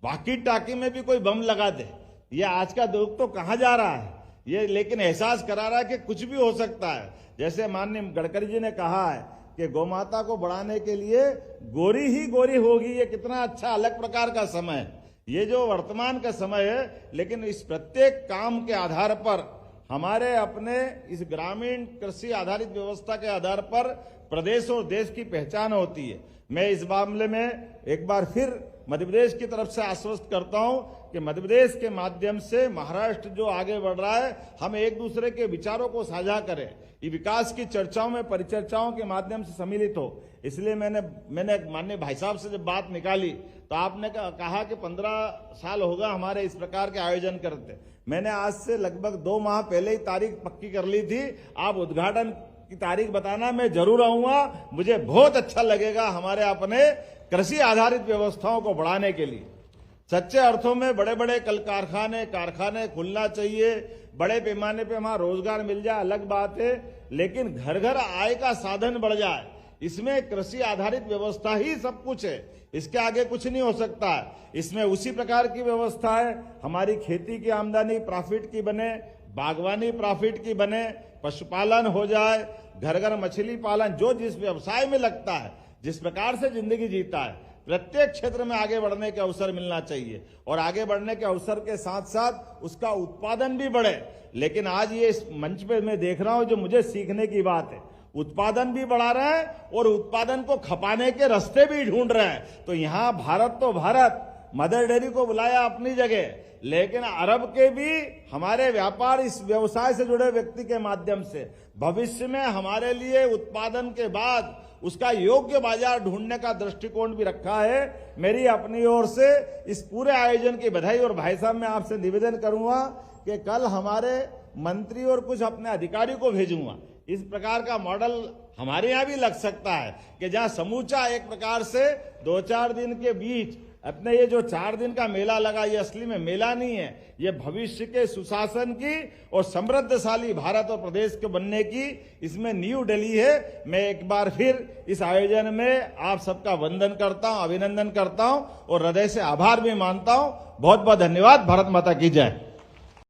वाकी टाकी में भी कोई बम लगा दे? ये आज का दौर तो कहां जा रहा है ये, लेकिन एहसास करा रहा है कि कुछ भी हो सकता है। जैसे माननीय गडकरी जी ने कहा है कि गौमाता को बढ़ाने के लिए गोरी ही गोरी होगी, ये कितना अच्छा अलग प्रकार का समय है। ये जो वर्तमान का समय है, लेकिन इस प्रत्येक काम के आधार पर हमारे अपने इस ग्रामीण कृषि आधारित व्यवस्था के आधार पर प्रदेश और देश की पहचान होती है। मैं इस मामले में एक बार फिर मध्य प्रदेश की तरफ से आश्वस्त करता हूं कि मध्य प्रदेश के माध्यम से महाराष्ट्र जो आगे बढ़ रहा है, हम एक दूसरे के विचारों को साझा करें, ये विकास की चर्चाओं में, परिचर्चाओं के माध्यम से सम्मिलित हो। इसलिए मैंने माननीय भाई साहब से जब बात निकाली तो आपने कहा कि 15 साल होगा हमारे इस प्रकार के आयोजन करते। मैंने आज से लगभग 2 माह पहले ही तारीख पक्की कर ली थी। आप उद्घाटन की तारीख बताना, मैं जरूर आऊंगा। मुझे बहुत अच्छा लगेगा हमारे अपने कृषि आधारित व्यवस्थाओं को बढ़ाने के लिए। सच्चे अर्थों में बड़े बड़े कल कारखाने खुलना चाहिए, बड़े पैमाने पे वहां रोजगार मिल जाए, अलग बात है, लेकिन घर घर आय का साधन बढ़ जाए, इसमें कृषि आधारित व्यवस्था ही सब कुछ है। इसके आगे कुछ नहीं हो सकता है। इसमें उसी प्रकार की व्यवस्था है, हमारी खेती की आमदनी प्रॉफिट की बने, बागवानी प्रॉफिट की बने, पशुपालन हो जाए, घर घर मछली पालन, जो जिस व्यवसाय में लगता है, जिस प्रकार से जिंदगी जीता है, प्रत्येक क्षेत्र में आगे बढ़ने के अवसर मिलना चाहिए। और आगे बढ़ने के अवसर के साथ साथ उसका उत्पादन भी बढ़े। लेकिन आज ये इस मंच पे मैं देख रहा हूं, जो मुझे सीखने की बात है, उत्पादन भी बढ़ा रहे हैं और उत्पादन को खपाने के रास्ते भी ढूंढ रहे हैं। तो यहां भारत तो भारत, मदर डेयरी को बुलाया अपनी जगह, लेकिन अरब के भी हमारे व्यापार, इस व्यवसाय से जुड़े व्यक्ति के माध्यम से भविष्य में हमारे लिए उत्पादन के बाद उसका योग्य बाजार ढूंढने का दृष्टिकोण भी रखा है। मेरी अपनी ओर से इस पूरे आयोजन की बधाई। और भाई साहब, मैं आपसे निवेदन करूंगा कि कल हमारे मंत्री और कुछ अपने अधिकारी को भेजूंगा। इस प्रकार का मॉडल हमारे यहाँ भी लग सकता है कि जहां समूचा एक प्रकार से 2-4 दिन के बीच अपने ये जो 4 दिन का मेला लगा, ये असली में मेला नहीं है, ये भविष्य के सुशासन की और समृद्धशाली भारत और प्रदेश के बनने की इसमें नींव डली है। मैं एक बार फिर इस आयोजन में आप सबका वंदन करता हूं, अभिनंदन करता हूं और हृदय से आभार भी मानता हूं। बहुत बहुत धन्यवाद। भारत माता की जय।